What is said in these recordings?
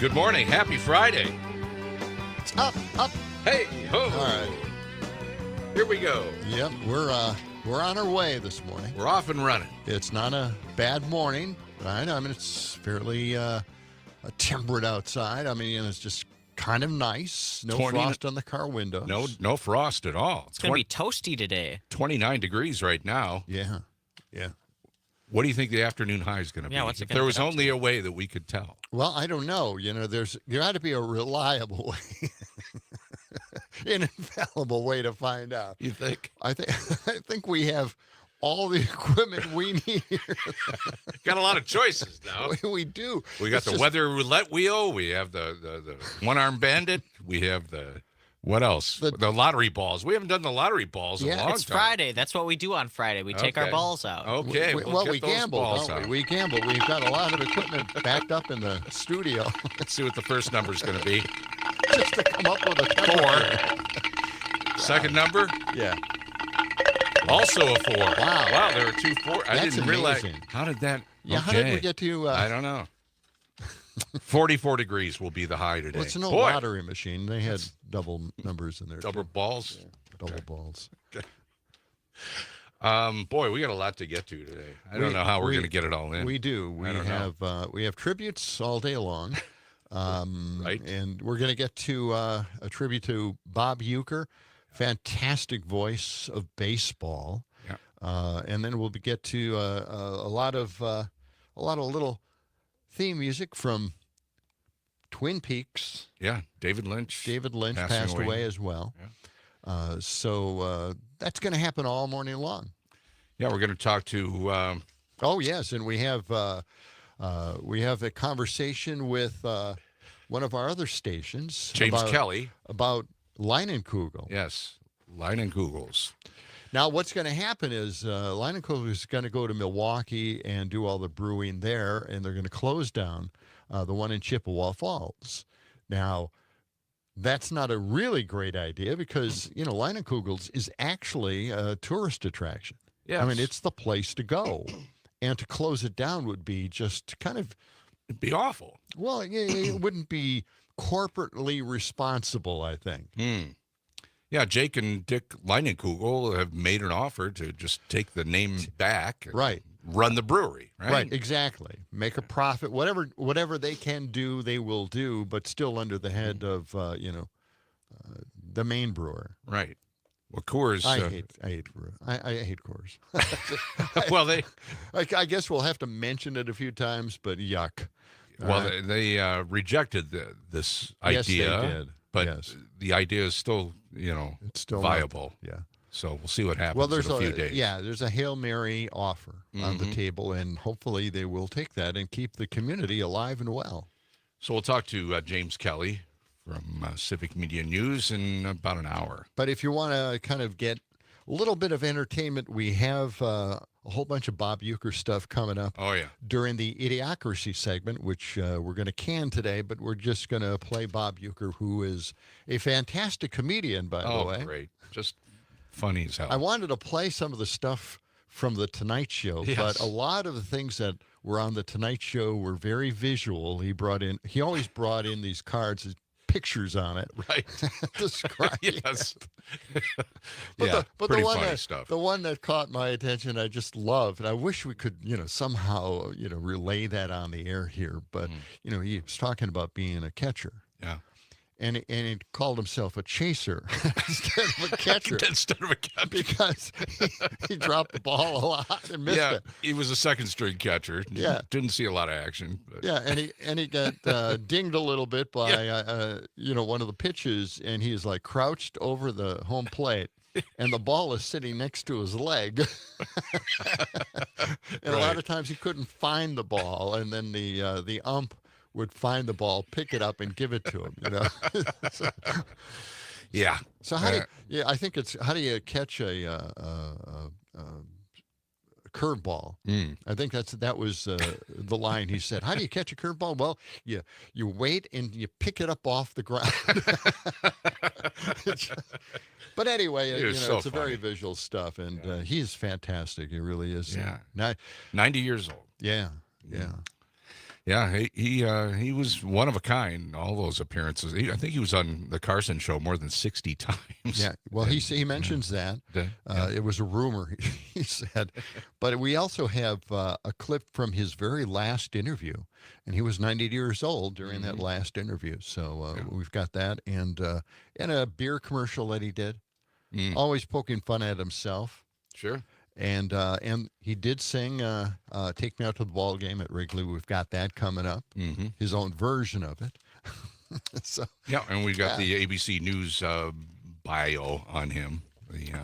Good morning. Happy Friday. It's up. Hey, ho. All right. Here we go. Yep, we're on our way this morning. We're off and running. It's not a bad morning. I know. I mean, it's fairly temperate outside. I mean, it's just kind of nice. No 20 frost on the car windows. No frost at all. It's going to be toasty today. 29 degrees right now. Yeah. What do you think the afternoon high is going to be? Yeah, what's it If gonna there was get up only a way that we could tell. Well, I don't know. You know, there got to be a reliable way, an infallible way to find out. You think? I think we have all the equipment we need here. Got a lot of choices now. We do. We got It's the just- weather roulette wheel. We have the one-arm bandit. We have the, what else? The lottery balls. We haven't done the lottery balls in a long It's time. Friday. That's what we do on Friday. We take our Okay. balls out. Okay. We get those gamble, balls don't out. we? We gamble. We've got a lot of equipment backed up in the studio Let's see what the first number is going to be. just to come up with a temperature. 4. Second number, Yeah. also a 4. Wow. Wow, there are 2 4. I That's didn't realize. amazing. How did that? Yeah. Okay. How did we get to? I don't know. 44 degrees will be the high today. Well, it's an old Boy, lottery machine. They had double numbers in there. double balls. Double balls. Boy, we got a lot to get to today. I don't know how we're going to get it all in. We do. We don't know. we have tributes all day long. Right. And we're going to get to a tribute to Bob Uecker, fantastic voice of baseball. Yeah. And then we'll get to a lot of little theme music from Twin Peaks. Yeah, David Lynch. David Lynch Passing passed away. away as well. Yeah. So that's going to happen all morning long. Yeah, we're going to talk to. Oh yes, and we have a conversation with one of our other stations, James Kelly. about Leinenkugel. Yes, Leinenkugels. Now, what's going to happen is Leinenkugel is going to go to Milwaukee and do all the brewing there, and they're going to close down the one in Chippewa Falls. Now, that's not a really great idea because, Leinenkugels is actually a tourist attraction. Yes. I mean, it's the place to go. And to close it down would be just kind of, It'd be awful. well, it wouldn't be corporately responsible, I think. Yeah, Jake and Dick Leinenkugel have made an offer to just take the name back and Right. run the brewery, right? Right, exactly. Make a profit. Whatever they can do, they will do, but still under the head of, the main brewer. Right. Well, Coors. I hate brewer. I hate Coors. Well, they I guess we'll have to mention it a few times, but yuck. they rejected this idea. Yes, they did. But Yes. the idea is still, It's still viable. Yeah. So we'll see what happens Well, there's in a few days. there's a Hail Mary offer on the table, and hopefully they will take that and keep the community alive and well. So we'll talk to James Kelly from Civic Media News in about an hour. But if you want to kind of get a little bit of entertainment, we have a whole bunch of Bob Uecker stuff coming up Oh, yeah. during the Idiocracy segment, which we're going to can today, but we're just going to play Bob Uecker, who is a fantastic comedian, by the way. Oh, great. Just funny as hell. I wanted to play some of the stuff from The Tonight Show, Yes. but a lot of the things that were on The Tonight Show were very visual. He always brought in these cards with pictures on it. Right. Describing Yes. But Yeah, the pretty one funny that stuff. the one that caught my attention, I just love, and I wish we could, somehow, relay that on the air here. But he was talking about being a catcher, Yeah. and he called himself a chaser instead of a catcher Instead of a catcher. because he dropped the ball a lot and missed Yeah, it. he was a second string catcher. Yeah. Didn't see a lot of action. But Yeah, and he got dinged a little bit by one of the pitches, and he's like crouched over the home plate, and the ball is sitting next to his leg. And a lot Right. of times he couldn't find the ball, and then the ump would find the ball, pick it up, and give it to him. Yeah. So how do I think it's how do you catch a curveball? I think that was the line he said. How do you catch a curveball? Well, you wait and you pick it up off the ground. But anyway, It was so it's a very funny. visual stuff, and he's fantastic. He really is. Yeah. 90 90 years old. Yeah. Yeah, he was one of a kind. All those appearances. I think he was on the Carson show more than 60 times. Yeah, well, he mentions that. It was a rumor, he said. But we also have a clip from his very last interview, and he was 90 years old during that last interview. So we've got that, and a beer commercial that he did, always poking fun at himself. Sure. And he did sing "Take Me Out to the Ball Game" at Wrigley. We've got that coming up. His own version of it. So yeah, and we got the ABC News bio on him.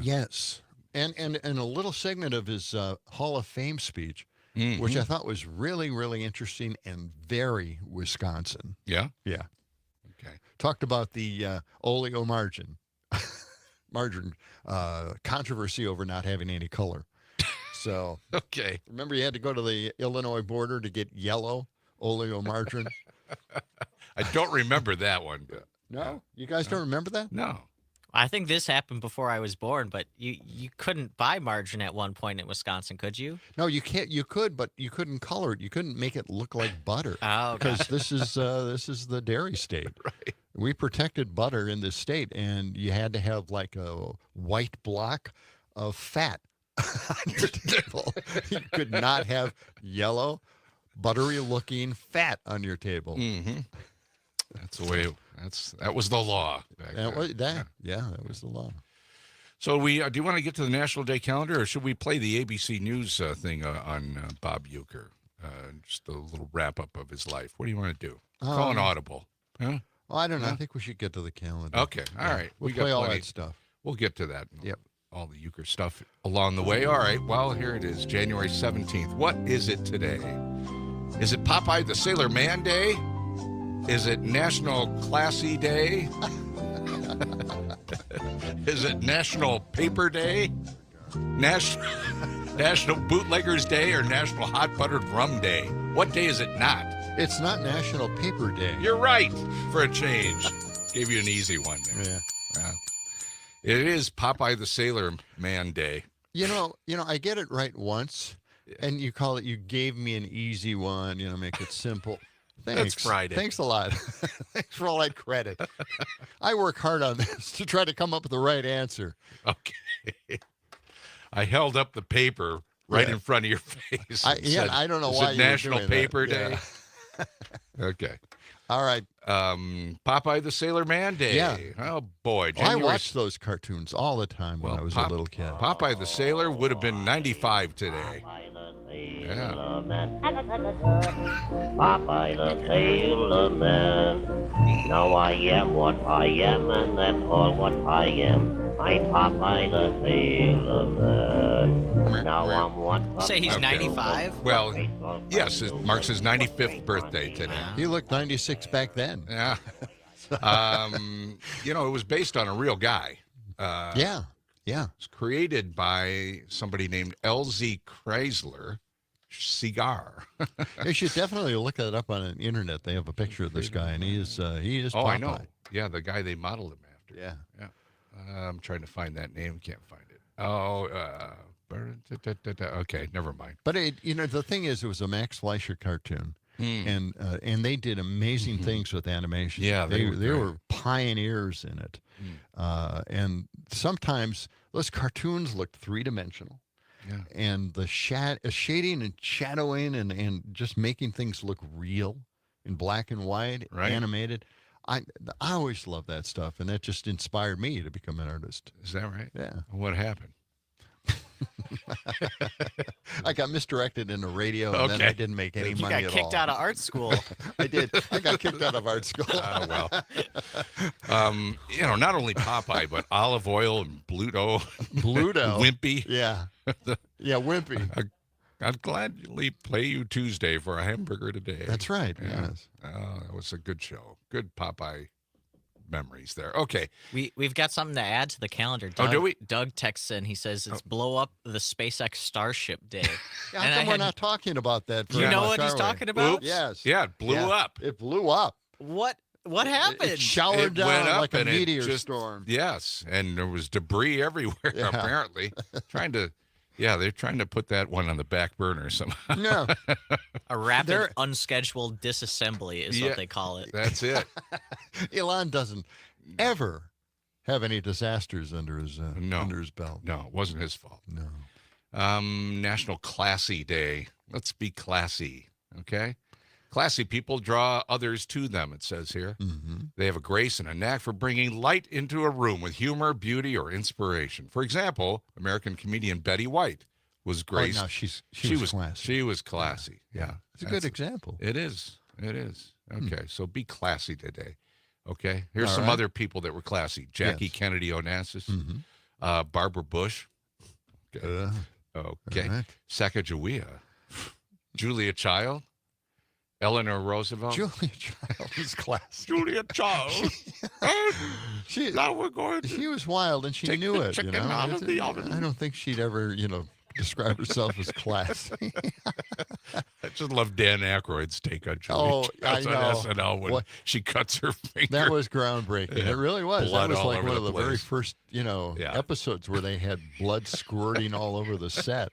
Yes, and a little segment of his Hall of Fame speech, which I thought was really, really interesting and very Wisconsin. Yeah? Yeah. Okay. Talked about the oleo margin controversy over not having any color. So okay. Remember you had to go to the Illinois border to get yellow oleo margarine? I don't remember that one. No? You guys don't remember that? No. I think this happened before I was born, but you couldn't buy margarine at one point in Wisconsin, could you? No, you can't. You could, but you couldn't color it. You couldn't make it look like butter. Oh, okay. Because this is the dairy state. Right. We protected butter in this state, and you had to have like a white block of fat on your table. You could not have yellow, buttery-looking fat on your table. Mm-hmm. That's the way. That was the law back then. That was the law. So do you want to get to the National Day calendar, or should we play the ABC News thing on Bob Uecker? Just a little wrap up of his life. What do you want to do? Call an audible, huh? Well, I don't know. I think we should get to the calendar. Okay, all right. We'll We got play all plenty. that stuff. We'll get to that. Yep. All the Euchre stuff along the way. All right. Well, here it is, January 17th. What is it today? Is it Popeye the Sailor Man Day? Is it National Classy Day? Is it National Paper Day? National Bootleggers Day or National Hot Buttered Rum Day? What day is it not? It's not National Paper Day. You're right, for a change. Gave you an easy one there. Yeah. It is Popeye the Sailor Man Day. You know, I get it right once, and you call it. You gave me an easy one. Make it simple. Thanks. That's Friday. Thanks a lot. Thanks for all that credit. I work hard on this to try to come up with the right answer. Okay. I held up the paper right in front of your face. I don't know why you were National doing Paper that. Day. Okay. All right. Popeye the Sailor Man Day. Yeah. Oh boy. I watched those cartoons all the time when I was a little kid. Popeye the Sailor would have been 95 today. Yeah. Popeye the Sailor Man. Now I am what I am, and that's all what I am. I'm Popeye the Sailor Man. Now I'm what. Say he's 95? Well, yes, it marks his 95th birthday today. He looked 96 back then. Yeah. It was based on a real guy. Yeah. It's created by somebody named L.Z. Chrysler Cigar. You should definitely look that up on the internet. They have a picture of this guy, and he is Popeye. Oh, I know. Yeah, the guy they modeled him after. Yeah. I'm trying to find that name. Can't find it. Oh, okay, never mind. But the thing is, it was a Max Fleischer cartoon, and they did amazing things with animation. Yeah, they they were pioneers in it, and sometimes those cartoons looked three-dimensional. Yeah. And the shading and shadowing and just making things look real in black and white, animated. I always loved that stuff, and that just inspired me to become an artist. Is that right? Yeah. What happened? I got misdirected into radio, and then I didn't make any money at all. You got kicked out of art school. I did. I got kicked out of art school. Well. Not only Popeye, but Olive Oil and Bluto. Wimpy. Yeah. Wimpy. I'd gladly play you Tuesday for a hamburger today. That's right. Yeah. Yes. Oh, that was a good show. Good Popeye memories there. Okay. We've got something to add to the calendar. Doug, do we? Doug texts in. He says it's blow up the SpaceX Starship Day. How come we're not talking about that? Do you know what he's talking about? Oops. Yes. Yeah, it blew up. It blew up. What happened? It showered It down went up like a and it meteor just- storm. Yes, and there was debris everywhere, Yeah. apparently. Trying to Yeah, they're trying to put that one on the back burner somehow. No. A rapid, They're- unscheduled disassembly is Yeah. what they call it. That's it. Elon doesn't ever have any disasters under his belt. No, it wasn't his fault. No. National Classy Day. Let's be classy, okay? Classy people draw others to them, it says here. Mm-hmm. They have a grace and a knack for bringing light into a room with humor, beauty, or inspiration. For example, American comedian Betty White was graced. Oh, no, she was classy. She was classy. Yeah. It's a good example. It is. It is. Okay, so be classy today. Okay, here's All some right. other people that were classy. Jackie Yes. Kennedy Onassis, Mm-hmm. Barbara Bush. Okay. Okay. all right. Sacagawea, Julia Child, Eleanor Roosevelt. Julia Child was classy. Julia Child. She, Now we're going she was wild and she take knew the it. chicken You know? out of the oven. I don't think she'd ever, describe herself as classy. I just love Dan Aykroyd's take on Julia Oh, I Child's on know. SNL when What- she cuts her finger. That was groundbreaking. Yeah. It really was. Blood That was all like over one the of the very place. first, Yeah. episodes where they had blood squirting all over the set.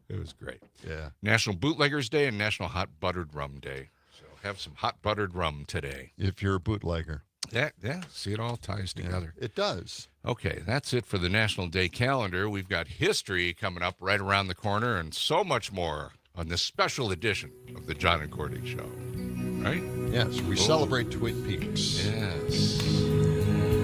It was great. Yeah. National Bootleggers Day and National Hot Buttered Rum Day. So have some hot buttered rum today. If you're a bootlegger. Yeah. See, it all ties Yeah, together. it does. Okay, that's it for the National Day calendar. We've got history coming up right around the corner and so much more on this special edition of the John and Gordy Show. Right? Yes, we celebrate Twin Peaks. Yes.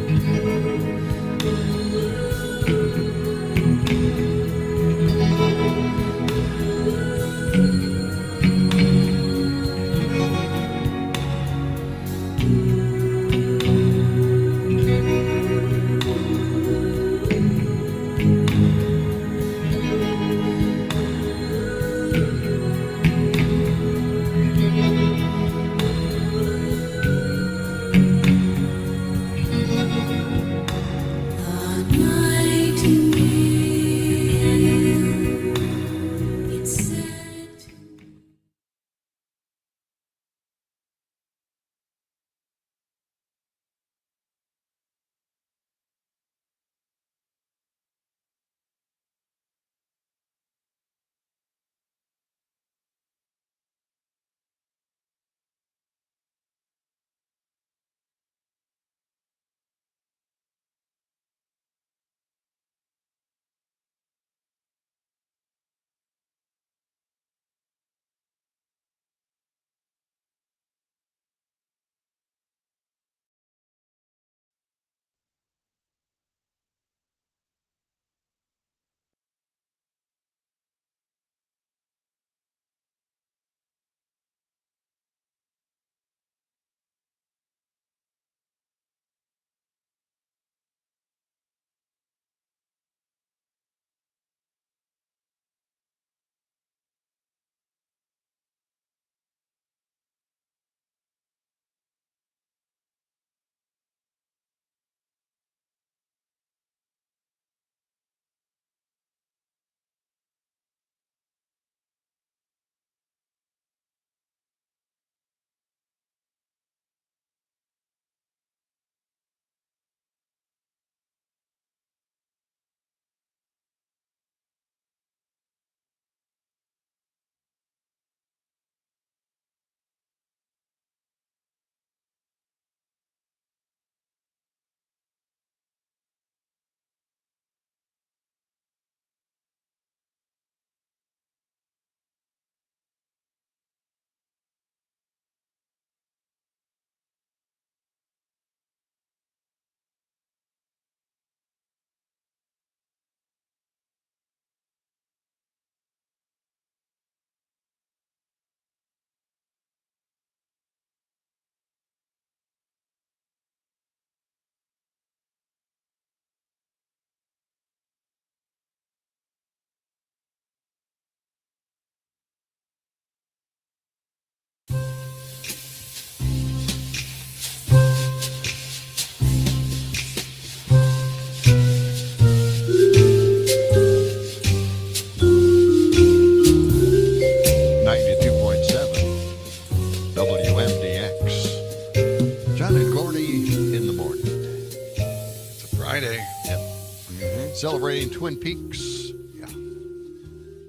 WMDX. John and Gordy in the morning. It's a Friday. Yep. Celebrating Twin Peaks. Yeah.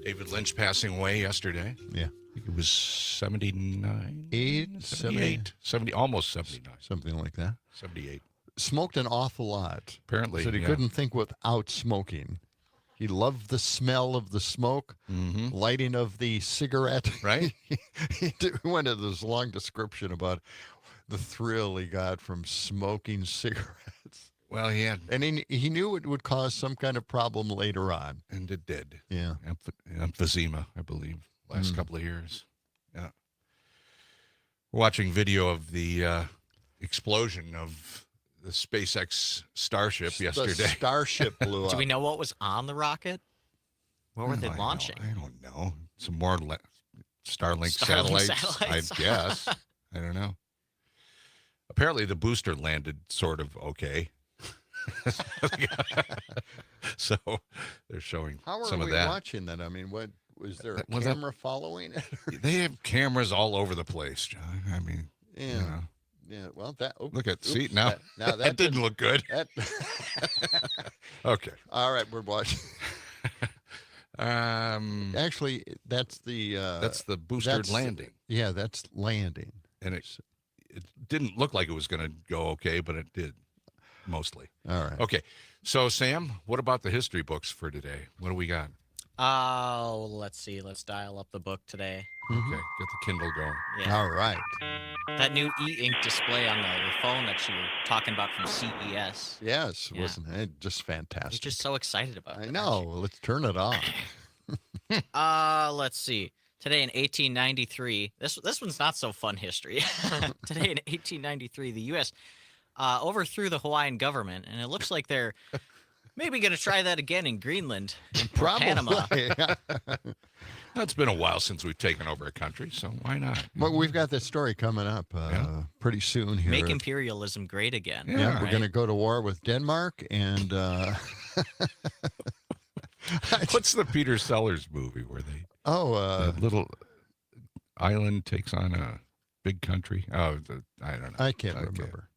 David Lynch passing away yesterday. Yeah. I think it was 79? 78? 70, almost 79. Something like that. 78. Smoked an awful lot. Apparently, Said he couldn't think without smoking. He loved the smell of the smoke, lighting of the cigarette. Right? He went into this long description about the thrill he got from smoking cigarettes. Well, he had. And he knew it would cause some kind of problem later on. And it did. Yeah. Emphysema, I believe, last couple of years. Yeah. We're watching video of the explosion of the SpaceX Starship yesterday. The Starship blew up. Do we know what was on the rocket? What were they launching? I don't know. Some more Starlink Starlink satellites, I satellites. guess. I don't know. Apparently, the booster landed sort of okay. So they're showing How some are of we that. watching that? I mean, what was there a Was that- camera following it? They have cameras all over the place, John. I mean, Yeah. you know. Yeah. Well, that. Look at see now. Now That didn't look good. That, Okay. all right, we're watching. Um, Actually, that's the. that's the boosted that's- landing, Yeah, that's landing. and it didn't look like it was going to go okay, but it did mostly. All right. Okay. So Sam, what about the history books for today? What do we got? Oh, let's see. Let's dial up the book today. Okay, get the Kindle going. Yeah. All right. That new e-ink display on the phone that you were talking about from CES. Yes, Yeah. wasn't it just fantastic? You're just so excited about it. I aren't know. you? Let's turn it on. Let's see. Today in 1893, this one's not so fun history. Today in 1893, the U.S. Overthrew the Hawaiian government, and it looks like they're maybe going to try that again in Greenland, or Panama. Yeah. It's been a while since we've taken over a country, so why not? Well, we've got this story coming up pretty soon here. Make imperialism great again. Yeah, Yeah, we're right? going to go to war with Denmark, and What's the Peter Sellers movie where they a little island takes on a big country? Oh, I don't know. I can't Okay. remember.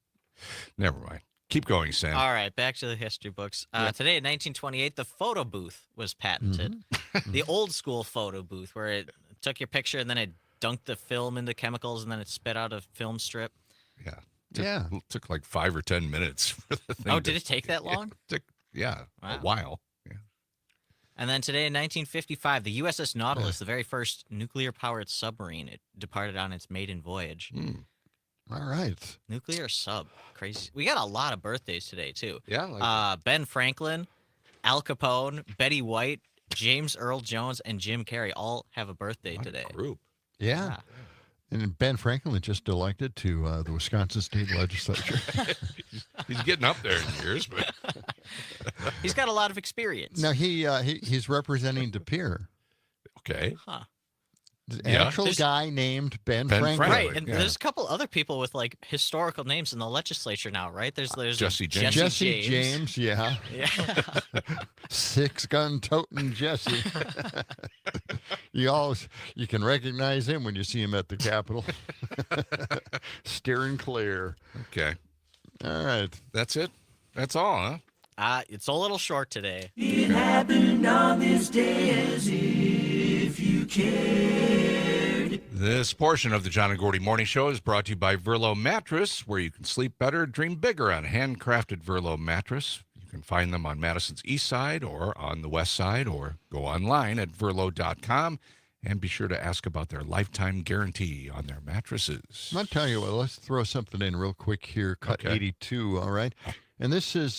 Never mind. Keep going, Sam. All right, back to the history books. Today in 1928, the photo booth was patented. The old school photo booth where it took your picture and then it dunked the film into chemicals and then it spit out a film strip. Yeah. Yeah. It took like 5 or 10 minutes for the thing. Oh, to- did it take that long? Yeah, Wow. a while. Yeah. And then today in 1955, the USS Nautilus, the very first nuclear-powered submarine, it departed on its maiden voyage. All right. Nuclear sub, crazy. We got a lot of birthdays today too. Yeah. Like Ben Franklin, Al Capone, Betty White, James Earl Jones, and Jim Carrey all have a birthday what a today. group. Yeah. And Ben Franklin just elected to the Wisconsin State Legislature. He's getting up there in years, but He's got a lot of experience. Now he's representing De Pere. okay. Huh. The Yeah. actual There's- guy named Ben Ben Franklin. Franklin. Right, and yeah. there's a couple other people with like historical names in the legislature now, right? There's Jesse James. Jesse James, yeah. Yeah. Six-gun toting Jesse. You can recognize him when you see him at the Capitol. Steering clear. Okay. All right. That's it. That's all, huh? It's a little short today. It happened on this day as if you cared. This portion of the John and Gordy Morning Show is brought to you by Verlo Mattress, where you can sleep better, dream bigger on a handcrafted Verlo mattress. You can find them on Madison's east side or on the west side, or go online at verlo.com and be sure to ask about their lifetime guarantee on their mattresses. I'll tell you what, let's throw something in real quick here. Cut Okay. 82, all right? And this is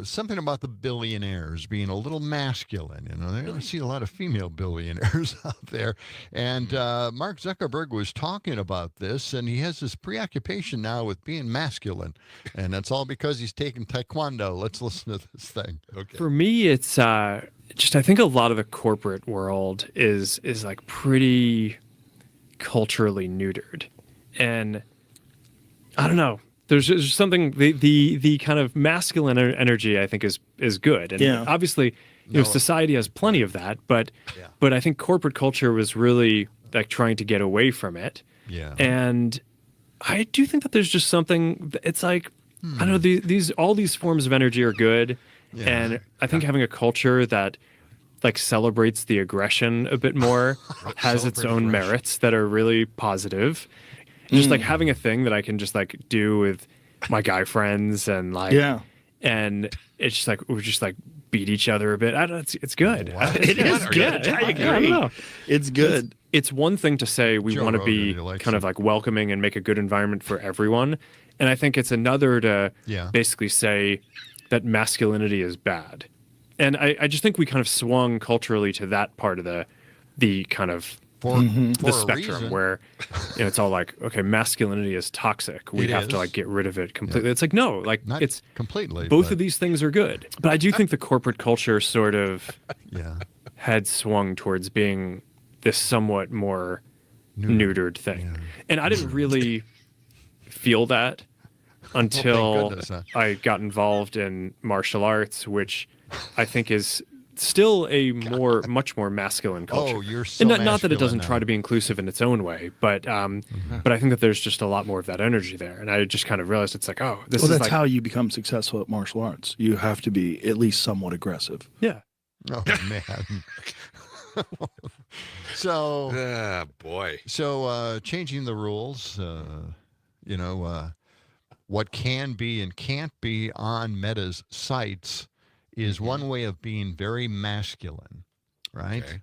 something about the billionaires being a little masculine. You know, I see a lot of female billionaires out there. And Mark Zuckerberg was talking about this, and he has this preoccupation now with being masculine. And that's all because he's taking Taekwondo. Let's listen to this thing. Okay. For me, it's just I think a lot of the corporate world is like pretty culturally neutered, and I don't know. There's just something the kind of masculine energy I think is good, and Yeah. obviously society has plenty of that, but I think corporate culture was really like trying to get away from it, Yeah. and I do think that there's just something. It's like I don't know. All these forms of energy are good, Yeah. and I think having a culture that like celebrates the aggression a bit more, has its Celebrate own aggression. merits that are really positive. Just like having a thing that I can just like do with my guy friends and like Yeah. and it's just like we just like beat each other a bit. I don't. It's good. Wow. It is Yeah, good. I I agree. don't know. It's good. It's one thing to say we Joe want to Rogan, be he likes kind of it. like welcoming and make a good environment for everyone, and I think it's another to Yeah. basically say that masculinity is bad. And I just think we kind of swung culturally to that part of the kind of For the a spectrum reason. where it's all like, okay, masculinity is toxic. We It have to is. like get rid of it completely. It's like, no, like Not it's completely. both but, of these things are good. But I do think the corporate culture sort of Yeah. had swung towards being this somewhat more neutered thing. And I didn't really feel that until goodness, huh? I got involved in martial arts, which I think is still a much more masculine culture. Oh, you're so and not that it doesn't masculine try now. to be inclusive in its own way, but I think that there's just a lot more of that energy there. And I just kind of realized it's like, oh, this Well, is that's like, how you become successful at martial arts. You have to be at least somewhat aggressive. yeah. Oh man. So Ah, boy. changing the rules, what can be and can't be on Meta's sites is one way of being very masculine, right? Okay.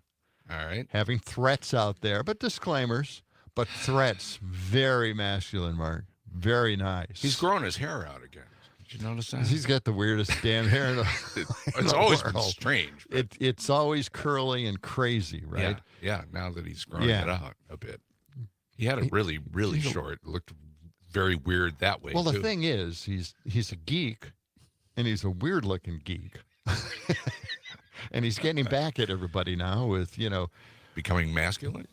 All right. Having threats out there, but disclaimers, but threats, very masculine, Mark. Very nice. He's growing his hair out again. Did you notice that? He's got the weirdest damn hair in the, It's the always been world. strange. but It's always curly and crazy, right? Yeah. Now that he's growing Yeah. it out a bit. He had it really, really he's a- short. It looked very weird that way. Well, the too. thing is, he's a geek, and he's a weird-looking geek, and he's getting back at everybody now with Becoming masculine.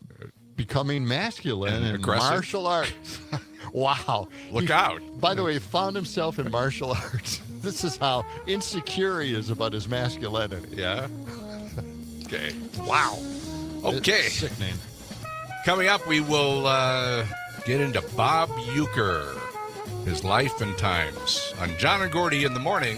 becoming masculine And and aggressive. martial arts. Wow! Look He- out. By the way, he found himself in martial arts. This is how insecure he is about his masculinity. Yeah. Okay. Wow. Okay. It's sickening. Coming up, we will get into Bob Euchre, his life and times on John and Gordy in the morning.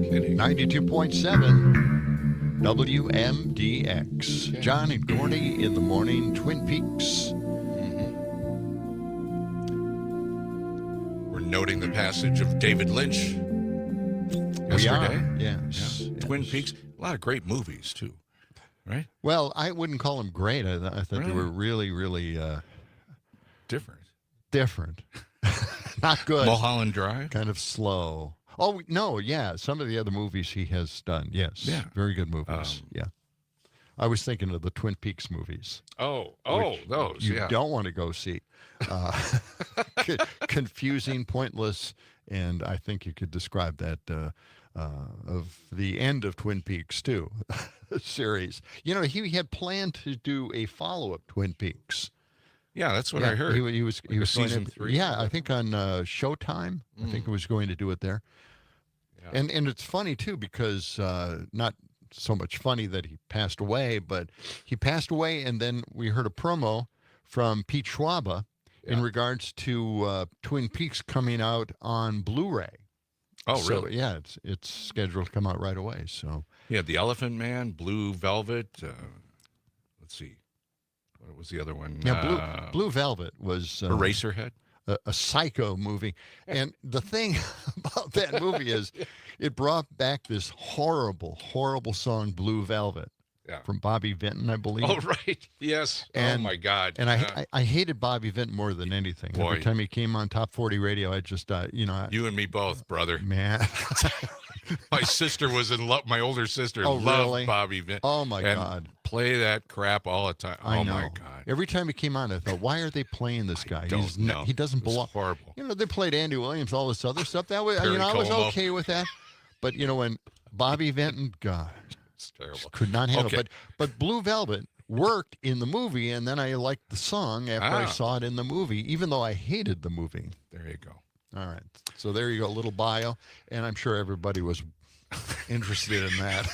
Kidding. 92.7 WMDX. Okay. John and Gordy in the morning, Twin Peaks. We're noting the passage of David Lynch We yesterday. are. Yes. Yeah. Twin Peaks. A lot of great movies, too. Right? Well, I wouldn't call them great. I thought they Really? were really, really Different. different. Not good. Mulholland Drive. Kind of slow. Oh, no, yeah. Some of the other movies he has done. Yes. Yeah. Very good movies. Yeah. I was thinking of the Twin Peaks movies. Which those. You Yeah. don't want to go see. Confusing, pointless, and I think you could describe that of the end of Twin Peaks too, series. You know, he had planned to do a follow-up Twin Peaks. Yeah, that's what Yeah, I heard. He was Like a going season to, 3. Yeah, I think on Showtime. I think he was going to do it there. Yeah. And it's funny too because not so much funny that he passed away, but he passed away, and then we heard a promo from Pete Schwaba in regards to Twin Peaks coming out on Blu-ray. Oh, So, really? yeah, it's scheduled to come out right away. So He had The Elephant Man, Blue Velvet. Let's see. What was the other one? yeah, Blue Velvet was Eraserhead. a psycho movie, and the thing about that movie is it brought back this horrible, horrible song, Blue Velvet. Yeah. From Bobby Vinton, I believe. Oh, right. Yes. And- oh, my God. And Yeah. I hated Bobby Vinton more than anything. Boy. Every time he came on Top 40 Radio, I just, You and me both, brother. man. My sister was in love. My older sister Oh, loved really? Bobby Vinton. Oh, my and God. Play that crap all the time. I Oh, know. my God. Every time he came on, I thought, why are they playing this guy? don't know. He doesn't It was belong. horrible. You know, they played Andy Williams, all this other stuff. That was, Perry I was Como. okay with that. But, when Bobby Vinton, God, It's terrible. could not handle Okay. it. But Blue Velvet worked in the movie, and then I liked the song after I Ah. saw it in the movie, even though I hated the movie. There you go. All right. So there you go, a little bio, and I'm sure everybody was interested in that.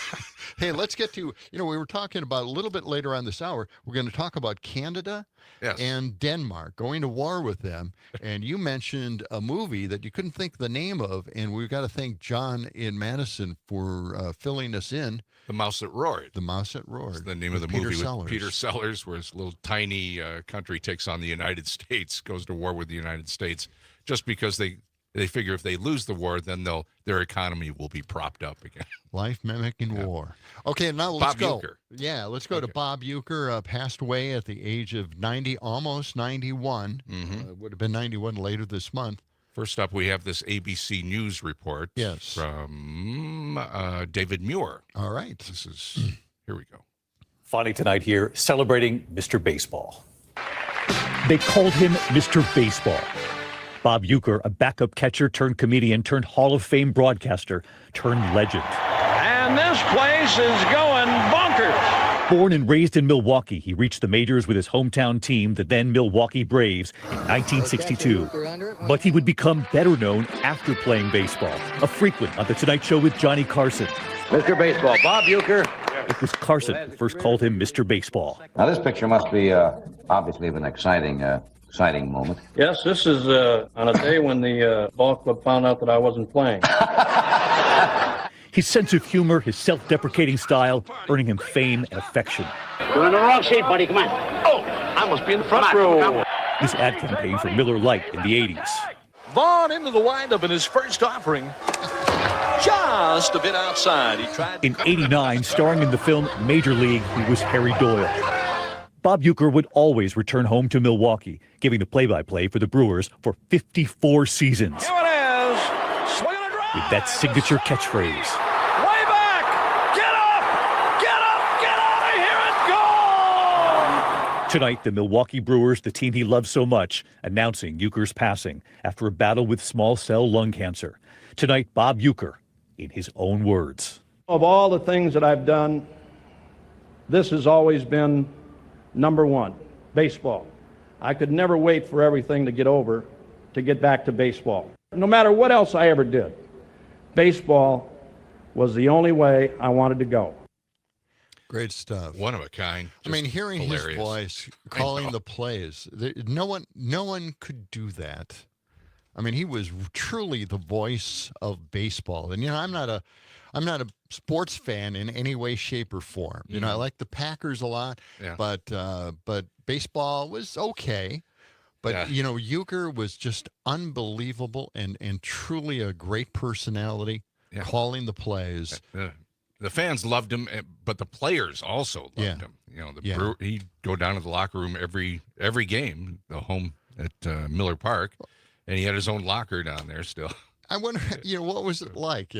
Hey, let's get to, we were talking about a little bit later on this hour, we're going to talk about Canada Yes. and Denmark, going to war with them. And you mentioned a movie that you couldn't think the name of, and we've got to thank John in Madison for filling us in. The Mouse That Roared. The Mouse That Roared. It's the name of the with Peter movie Sellers. with Peter Sellers, where this little tiny country takes on the United States, goes to war with the United States, just because they figure if they lose the war, then their economy will be propped up again. Life mimicking Yeah. war. Okay, now let's Bob go. Uecker. Yeah, let's go to Okay. Bob Uecker. Passed away at the age of 90, almost 91. Mhm. Would have been 91 later this month. First up, we have this ABC News report Yes. from David Muir. All right. This is, here we go. Finally tonight here, celebrating Mr. Baseball. They called him Mr. Baseball. Bob Uecker, a backup catcher turned comedian turned Hall of Fame broadcaster turned legend. And this place is going bonkers. Born and raised in Milwaukee, he reached the majors with his hometown team, the then Milwaukee Braves, in 1962. But he would become better known after playing baseball, a frequent on The Tonight Show with Johnny Carson. Mr. Baseball, Bob Uecker. It was Carson who first called him Mr. Baseball. Now, this picture must be obviously of an exciting moment. Yes, this is on a day when the ball club found out that I wasn't playing. His sense of humor, his self-deprecating style, earning him fame and affection. You're in the wrong seat, buddy. Come on. Oh, I must be in the front row. This ad campaign for Miller Lite in the 80s. Vaughn into the windup in his first offering. Just a bit outside. He tried. In 89, starring in the film Major League, he was Harry Doyle. Bob Uecker would always return home to Milwaukee, giving the play-by-play for the Brewers for 54 seasons. Here it is. Swing and a drive. With that signature catchphrase, Way back. Get up. Get up. Get out of here and go. tonight, the Milwaukee Brewers, the team he loved so much, announcing Uecker's passing after a battle with small cell lung cancer. Tonight, Bob Uecker, in his own words. Of all the things that I've done, this has always been number one, baseball. I could never wait for everything to get over to get back to baseball. No matter what else I ever did, baseball was the only way I wanted to go. Great stuff. One of a kind. I mean, hearing hilarious. his voice calling the plays, no one could do that. I mean, he was truly the voice of baseball. And I'm not a sports fan in any way, shape, or form. I like the Packers a lot, but baseball was okay. But Euchre was just unbelievable and truly a great personality, calling the plays. The fans loved him, but the players also loved him. He'd go down to the locker room every game, the home at Miller Park, and he had his own locker down there still. I wonder, what was it like?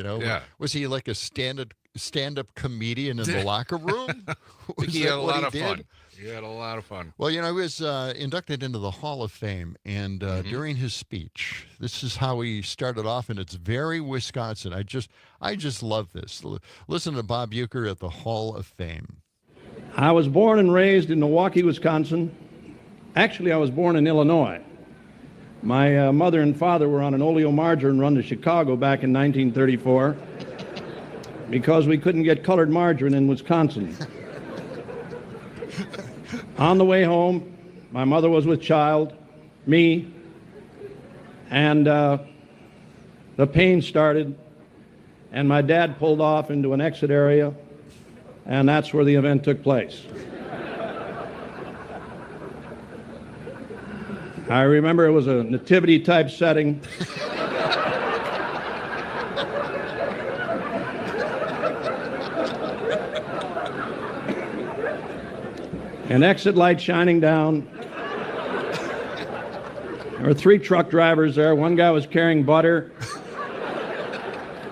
Was he like a stand-up comedian in the locker room? He had a lot of fun. He had a lot of fun. Well, he was inducted into the Hall of Fame, and during his speech, this is how he started off, and it's very Wisconsin. I just love this. Listen to Bob Euchre at the Hall of Fame. I was born and raised in Milwaukee, Wisconsin. Actually, I was born in Illinois. My mother and father were on an oleomargarine run to Chicago back in 1934 because we couldn't get colored margarine in Wisconsin. On the way home, my mother was with child, me, and the pain started, and my dad pulled off into an exit area, and that's where the event took place. I remember it was a nativity-type setting. An exit light shining down. There were 3 truck drivers there. One guy was carrying butter.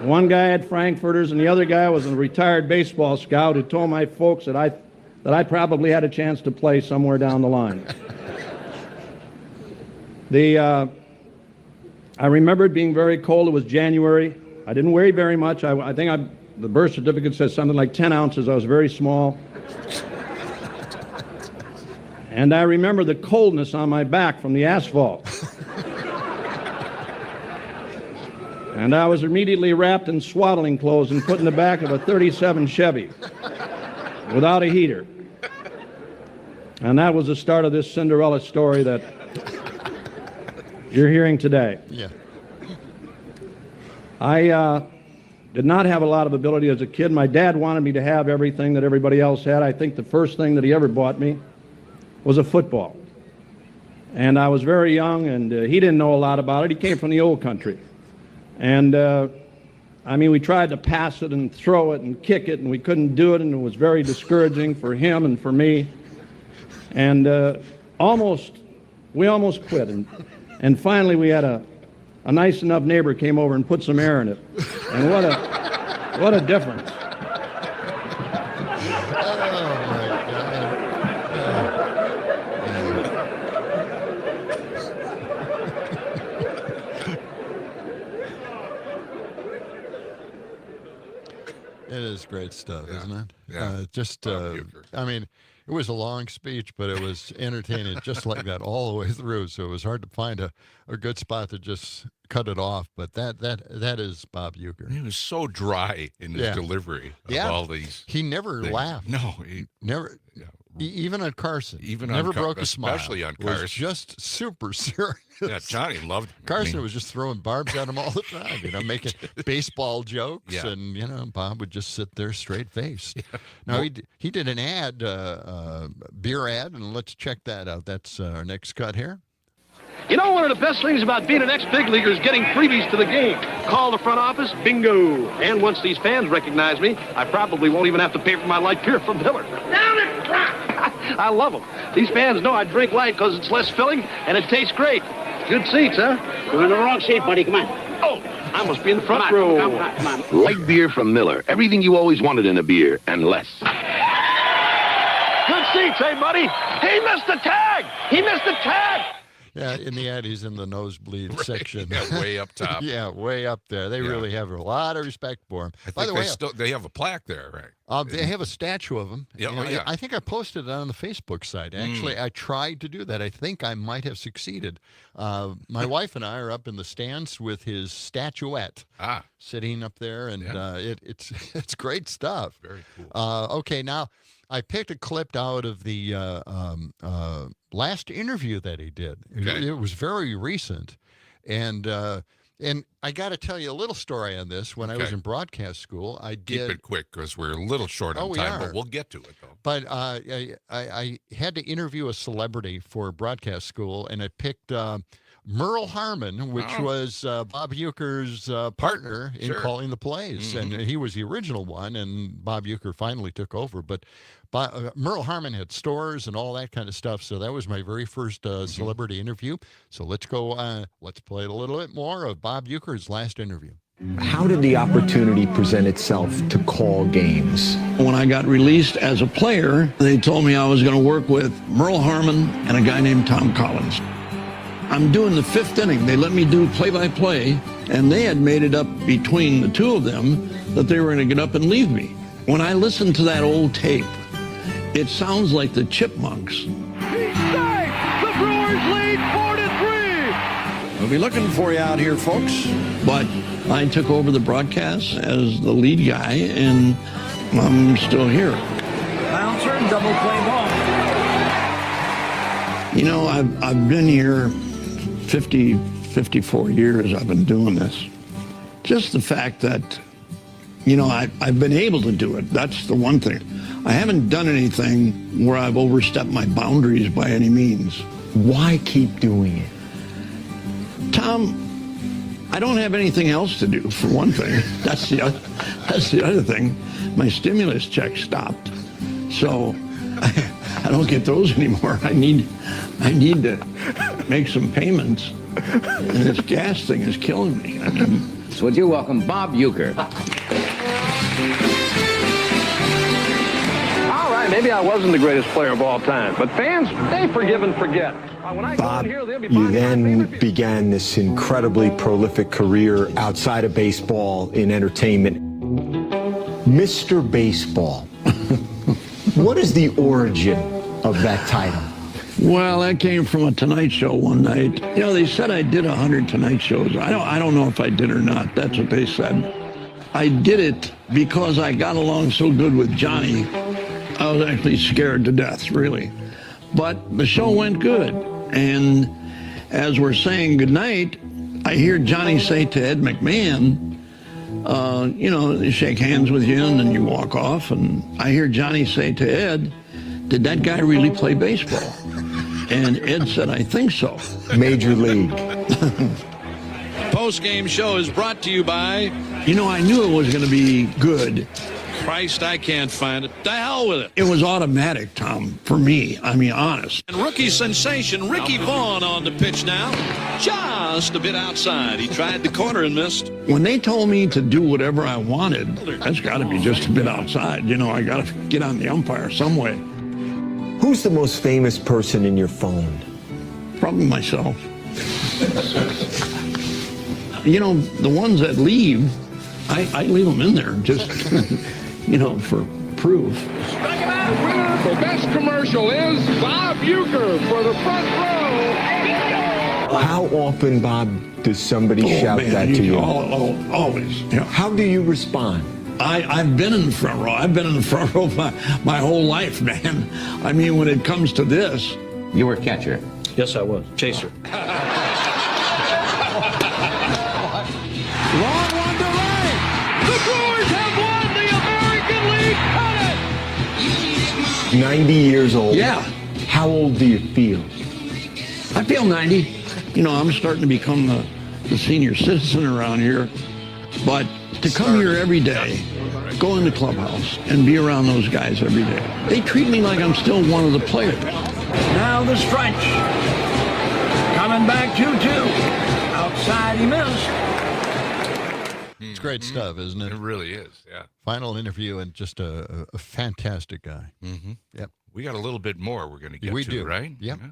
One guy had frankfurters, and the other guy was a retired baseball scout who told my folks that I probably had a chance to play somewhere down the line. I remember it being very cold. It was January. I didn't weigh very much. I think the birth certificate says something like 10 ounces. I was very small. And I remember the coldness on my back from the asphalt. And I was immediately wrapped in swaddling clothes and put in the back of a 37 Chevy without a heater. And that was the start of this Cinderella story that you're hearing today. Yeah. I did not have a lot of ability as a kid. My dad wanted me to have everything that everybody else had. I think the first thing that he ever bought me was a football. And I was very young, and he didn't know a lot about it. He came from the old country. And, we tried to pass it and throw it and kick it, and we couldn't do it, and it was very discouraging for him and for me. And we almost quit. And finally, we had a nice enough neighbor came over and put some air in it. And what a difference. It is great stuff, isn't it? Yeah. It was a long speech, but it was entertaining just like that all the way through. So it was hard to find a good spot to just cut it off. But that is Bob Euchre. He was so dry in his delivery of all these. He never things. laughed. No, he never. Even on Carson. never broke a smile. Especially on Carson. Was just super serious. Yeah, Johnny loved him. Carson was just throwing barbs at him all the time, making baseball jokes. Yeah. And, Bob would just sit there straight-faced. Yeah. Now, he did an ad, beer ad, and let's check that out. That's our next cut here. One of the best things about being an ex-big leaguer is getting freebies to the game. Call the front office, bingo. And once these fans recognize me, I probably won't even have to pay for my light beer from Miller. Down in front! I love them. These fans know I drink light because it's less filling and it tastes great. Good seats, huh? You're in the wrong seat, buddy. Come on. Oh, I must be in the front row. Come on. Light beer from Miller. Everything you always wanted in a beer and less. Good seats, hey, buddy. He missed the tag. Yeah, in the end, he's in the nosebleed section. Yeah, way up top. Yeah, way up there. They really have a lot of respect for him. By the way, they have a plaque there, right? They have a statue of him. Yeah, I think I posted it on the Facebook site. Actually, I tried to do that. I think I might have succeeded. My wife and I are up in the stands with his statuette sitting up there, and it's great stuff. Very cool. Okay, now I picked a clip out of the last interview that he did. Okay. It was very recent, and I got to tell you a little story on this. When I was in broadcast school, I did. Keep it quick because we're a little short on time, but we'll get to it though. But I had to interview a celebrity for broadcast school, and I picked Merle Harmon, which was Bob Uecker's partner in calling the plays, and he was the original one, and Bob Uecker finally took over. But Merle Harmon had stores and all that kind of stuff, so that was my very first celebrity interview. So let's go. Let's play a little bit more of Bob Uecker's last interview. How did the opportunity present itself to call games? When I got released as a player, they told me I was going to work with Merle Harmon and a guy named Tom Collins. I'm doing the fifth inning. They let me do play-by-play, and they had made it up between the two of them that they were going to get up and leave me. When I listened to that old tape, it sounds like the Chipmunks. He's safe! The Brewers lead 4-3! We'll be looking for you out here, folks. But I took over the broadcast as the lead guy, and I'm still here. Bouncer, double play ball. You know, I've been here 54 years. I've been doing this. Just the fact that, you know, I've been able to do it. That's the one thing. I haven't done anything where I've overstepped my boundaries by any means. Why keep doing it? Tom, I don't have anything else to do, for one thing. That's the other thing. My stimulus check stopped. So I don't get those anymore. I need to make some payments. And this gas thing is killing me. I mean, So would you welcome Bob Uecker? All right, maybe I wasn't the greatest player of all time, but fans, they forgive and forget. When I Bob, go in here, they'll be you then began this incredibly prolific career outside of baseball in entertainment. Mr. Baseball. What is the origin of that title? well, that came from a Tonight Show one night. You know, they said I did 100 Tonight Shows. I don't know if I did or not. That's what they said. I did it because I got along so good with Johnny. I was actually scared to death, really. But the show went good. And as we're saying goodnight, I hear Johnny say to Ed McMahon, you know, they shake hands with you and then you walk off. And I hear Johnny say to Ed, did that guy really play baseball? And Ed said, I think so. Major League. Post-game show is brought to you by... You know, I knew it was going to be good. Christ, I can't find it. The hell with it. It was automatic, Tom, for me. I mean, honest. And rookie sensation Ricky Vaughn on the pitch now. Just a bit outside. He tried the corner and missed. When they told me to do whatever I wanted, that's got to be just a bit outside. You know, I got to get on the umpire some way. Who's the most famous person in your phone? Probably myself. You know, the ones that leave, I leave them in there just, you know, for proof. The best commercial is Bob Uecker for the front row. How often, Bob, does somebody shout that to you? Always. Yeah. How do you respond? I've been in the front row. I've been in the front row my whole life, man. I mean, when it comes to this. You were catcher. Yes, I was. Chaser. Long one to right. The Brewers have won the American League pennant. 90 years old. Yeah. How old do you feel? I feel 90. You know, I'm starting to become the senior citizen around here. But to come here every day, go in the clubhouse, and be around those guys every day. They treat me like I'm still one of the players. Now the stretch. Coming back 2-2. Outside he missed. It's great stuff, isn't it? It really is, yeah. Final interview and just a fantastic guy. Mm-hmm. Yep. We got a little bit more we're going to get We to, do. right? Yep. Yeah.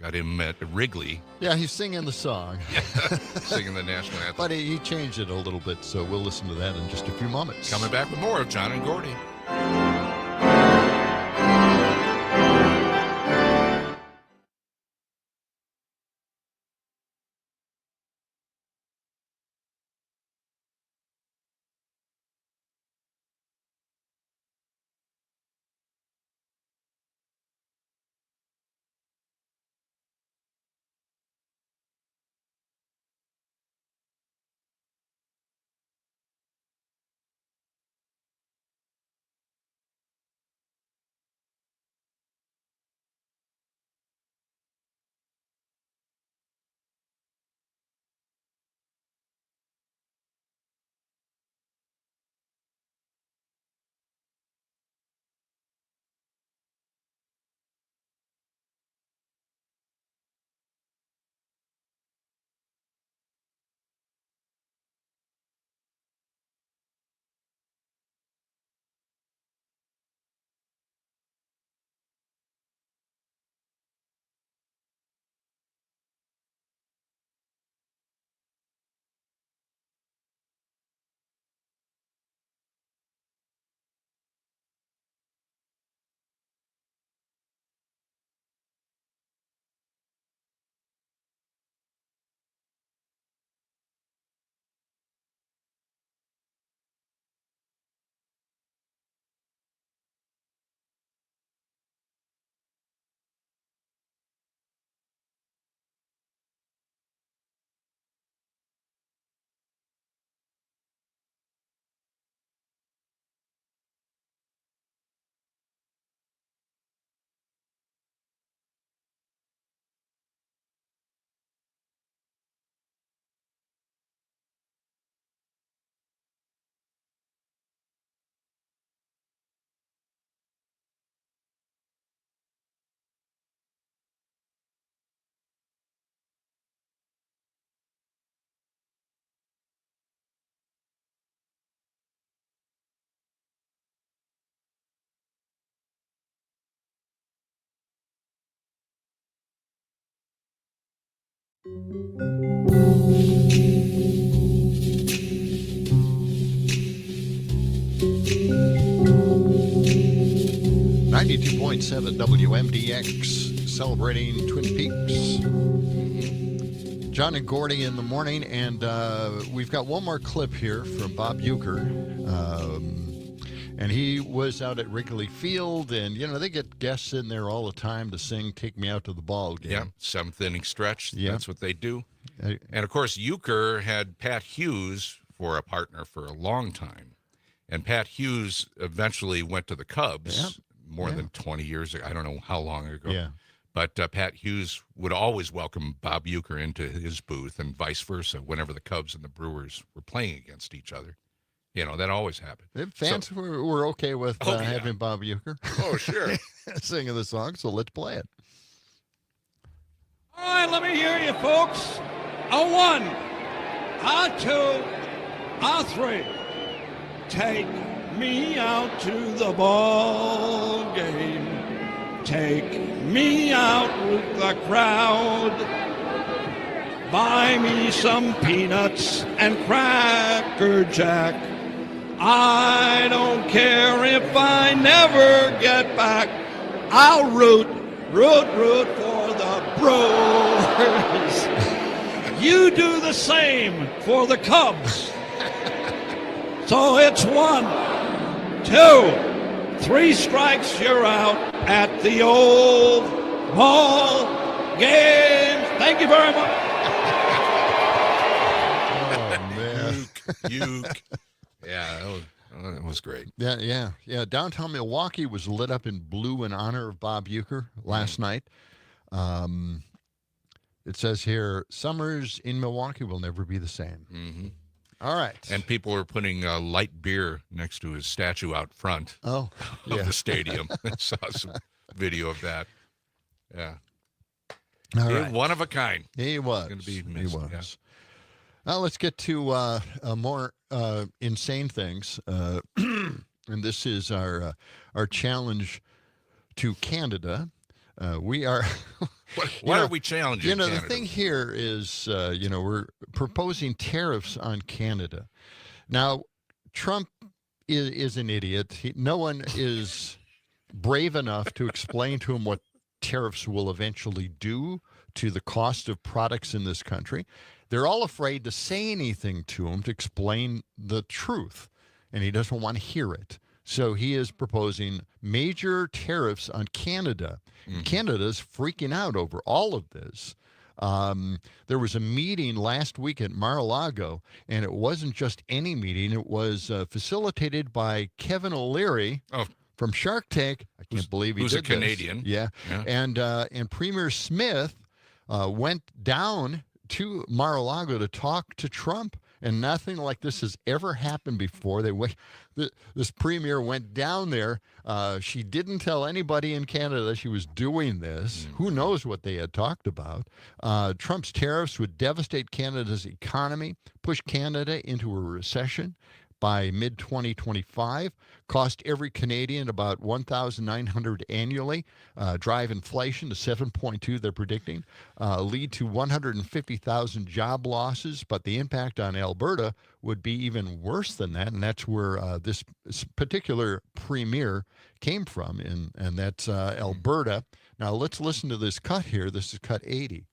Got him at Wrigley. Yeah, he's singing the song. Singing the national anthem. But he changed it a little bit, so we'll listen to that in just a few moments. Coming back with more of John and Gordy. 92.7 WMDX, celebrating Twin Peaks. John and Gordy in the morning, and we've got one more clip here from Bob Uecker. And he was out at Wrigley Field, and, you know, they get guests in there all the time to sing Take Me Out to the Ball Game. Yeah, seventh inning stretch. Yeah. That's what they do. And, of course, Uecker had Pat Hughes for a partner for a long time. And Pat Hughes eventually went to the Cubs more than 20 years ago. I don't know how long ago. Yeah. But Pat Hughes would always welcome Bob Uecker into his booth and vice versa whenever the Cubs and the Brewers were playing against each other. You know, that always happened. The fans were okay with having Bob Uecker. Oh, sure. singing the song, so let's play it. All right, let me hear you, folks. A 1, a 2, a 3. Take me out to the ball game. Take me out with the crowd. Buy me some peanuts and Cracker Jack. I don't care if I never get back. I'll root for the Brewers. You do the same for the Cubs. So it's 1, 2, 3 strikes, you're out at the old ball game. Thank you very much. Oh, man. Uke. Yeah, that was great. Yeah. Downtown Milwaukee was lit up in blue in honor of Bob Uecker last night. It says here, summers in Milwaukee will never be the same. Mm-hmm. All right. And people were putting light beer next to his statue out front of the stadium. I saw some video of that. Yeah. All right. One of a kind. He was. Going to be missed. He was. Yeah. Now let's get to more insane things. And this is our challenge to Canada. We are. Why are we challenging The Canada? thing here is, we're proposing tariffs on Canada. Now, Trump is an idiot. No one is brave enough to explain to him what tariffs will eventually do to the cost of products in this country. They're all afraid to say anything to him to explain the truth, and he doesn't want to hear it. So he is proposing major tariffs on Canada. Canada's freaking out over all of this. There was a meeting last week at Mar-a-Lago, and it wasn't just any meeting. It was facilitated by Kevin O'Leary from Shark Tank. I can't believe he who's did a Canadian. This. Yeah. And Premier Smith went down to Mar-a-Lago to talk to Trump, and nothing like this has ever happened before. This premier went down there. She didn't tell anybody in Canada that she was doing this. Who knows what they had talked about? Trump's tariffs would devastate Canada's economy, push Canada into a recession by mid-2025, cost every Canadian about $1,900 annually, drive inflation to 7.2, they're predicting, lead to 150,000 job losses, but the impact on Alberta would be even worse than that, and that's where this particular premier came from, and that's Alberta. Now let's listen to this cut here. This is cut 80.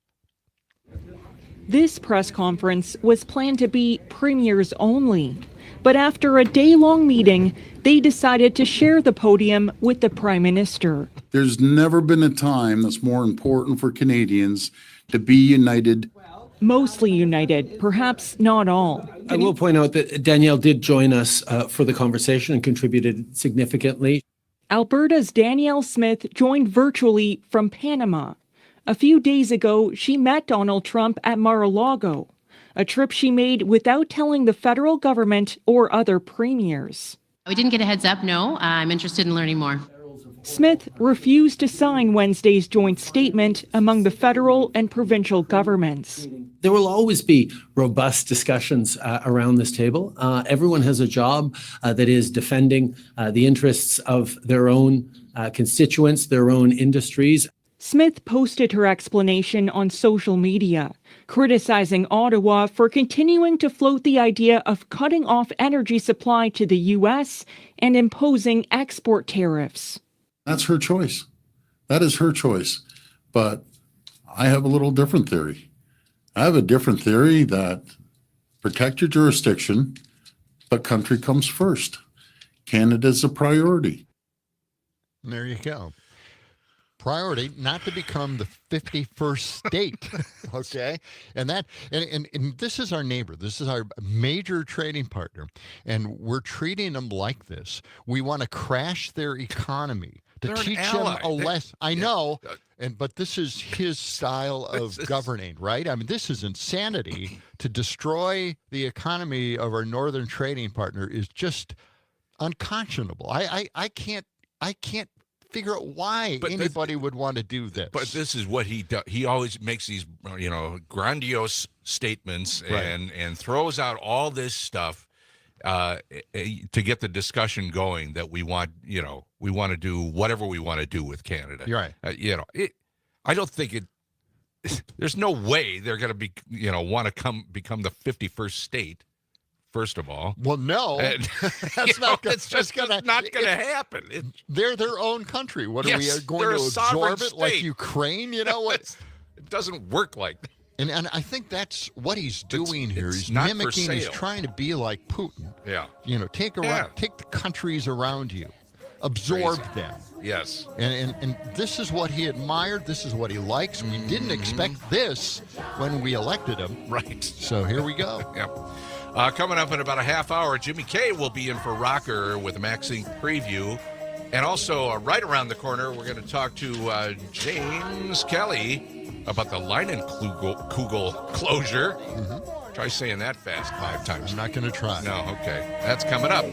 This press conference was planned to be premiers only. But after a day-long meeting, they decided to share the podium with the Prime Minister. There's never been a time that's more important for Canadians to be united. Mostly united, perhaps not all. I will point out that Danielle did join us for the conversation and contributed significantly. Alberta's Danielle Smith joined virtually from Panama. A few days ago, she met Donald Trump at Mar-a-Lago, a trip she made without telling the federal government or other premiers. We didn't get a heads up, no. I'm interested in learning more. Smith refused to sign Wednesday's joint statement among the federal and provincial governments. There will always be robust discussions around this table. Everyone has a job that is defending the interests of their own constituents, their own industries. Smith posted her explanation on social media, criticizing Ottawa for continuing to float the idea of cutting off energy supply to the U.S. and imposing export tariffs. That's her choice. That is her choice. But I have a little different theory. I have a different theory that protect your jurisdiction, but country comes first. Canada's a priority. There you go. Priority not to become the 51st state. Okay. And this is our neighbor. This is our major trading partner. And we're treating them like this. We want to crash their economy to They're an teach them ally. a lesson. I know. But this is his style of governing, right? I mean, this is insanity. To destroy the economy of our northern trading partner is just unconscionable. I can't figure out why anybody would want to do this. But this is what he does. He always makes these, grandiose statements and throws out all this stuff to get the discussion going that we want, we want to do whatever we want to do with Canada. You're right. I don't think it. There's no way they're going to be, want to become the 51st state. First of all, well, no, that's not going to happen. They're their own country. What are we going to absorb it like Ukraine? You know what? It doesn't work like that. And I think that's what he's doing here. He's mimicking. He's trying to be like Putin. Yeah. Take the countries around you, absorb them. Yes. And this is what he admired. This is what he likes. We didn't expect this when we elected him. Right. So here we go. Yep. Coming up in about a half hour, Jimmy K will be in for Rocker with a Maxine preview. And also, right around the corner, we're going to talk to James Kelly about the Leinenkugel closure. Mm-hmm. Try saying that fast 5 times. I'm not going to try. No, okay. That's coming up.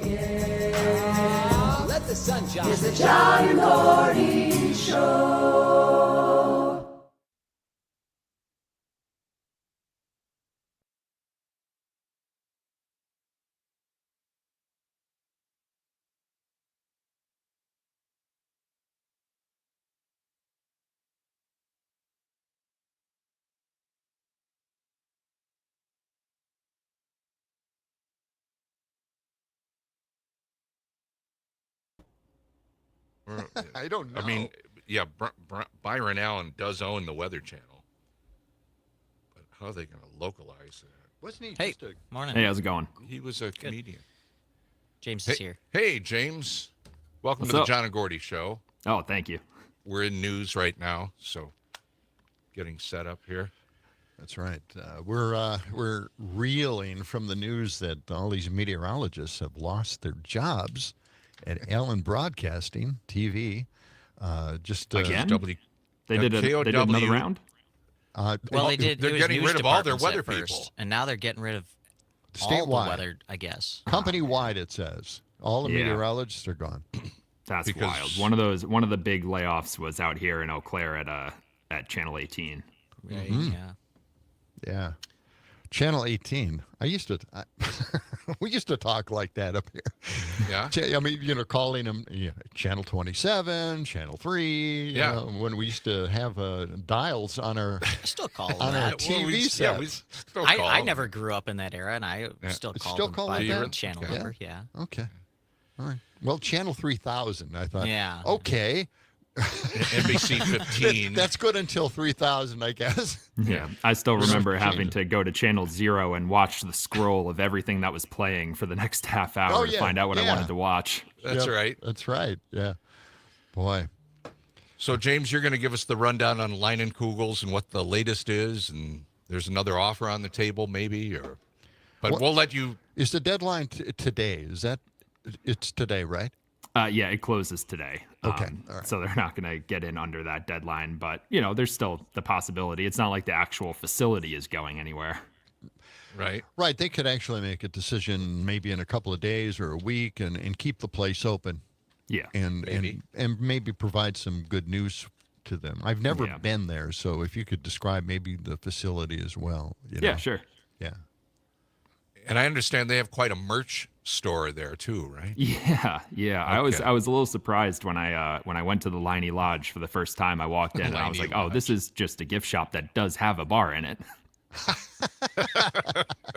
Let the sun shine. It's the John and Gordy Show. I don't know. I mean, yeah, Byron Allen does own the Weather Channel, but how are they going to localize that? Wasn't he Hey, just a morning. Hey, how's it going? He was a comedian. James is here. Hey, James. Welcome What's to the up? John and Gordy Show. Oh, thank you. We're in news right now, so getting set up here. That's right. We're reeling from the news that all these meteorologists have lost their jobs at Allen Broadcasting TV. Again? They did another KOW. round? Well, they did. They're it was getting news rid of all their departments weather at first, people. and now they're getting rid of all Statewide. the weather. I guess. Company-wide, it says. All the Yeah. meteorologists are gone. That's Because- wild. One of the big layoffs was out here in Eau Claire at Channel 18. Right. Mhm. Yeah. Yeah. Channel 18. We used to talk like that up here. Yeah. I mean, calling them Channel 27, Channel 3. Yeah. When we used to have dials on our I still call them on our that. TV sets. Yeah, we still call I them. never grew up in that era, and I still call Still them call by it their that? channel Okay. number. Yeah. Okay. All right. Well, Channel 3000. I thought. Yeah. Okay. NBC 15. That's good until 3000, I guess. Yeah, I still remember having to go to Channel 0 and watch the scroll of everything that was playing for the next half hour to find out what I wanted to watch. That's Yep, right. That's right. Yeah. Boy. So, James, you're going to give us the rundown on Leinenkugels and what the latest is, and there's another offer on the table, maybe, but What- we'll let you. Is the deadline today? It's today, right? Yeah, it closes today. Okay, all right. So they're not going to get in under that deadline, but there's still the possibility. It's not like the actual facility is going anywhere. Right. Right. They could actually make a decision maybe in a couple of days or a week and keep the place open. Yeah. And maybe provide some good news to them. I've never been there, so if you could describe maybe the facility as well. Yeah, sure. Yeah. And I understand they have quite a merch store there too, right? Yeah. I was Okay. a little surprised when I went to the Liney Lodge for the first time. I walked in and I was Liney like, oh, this is just a gift shop that does have a bar in it.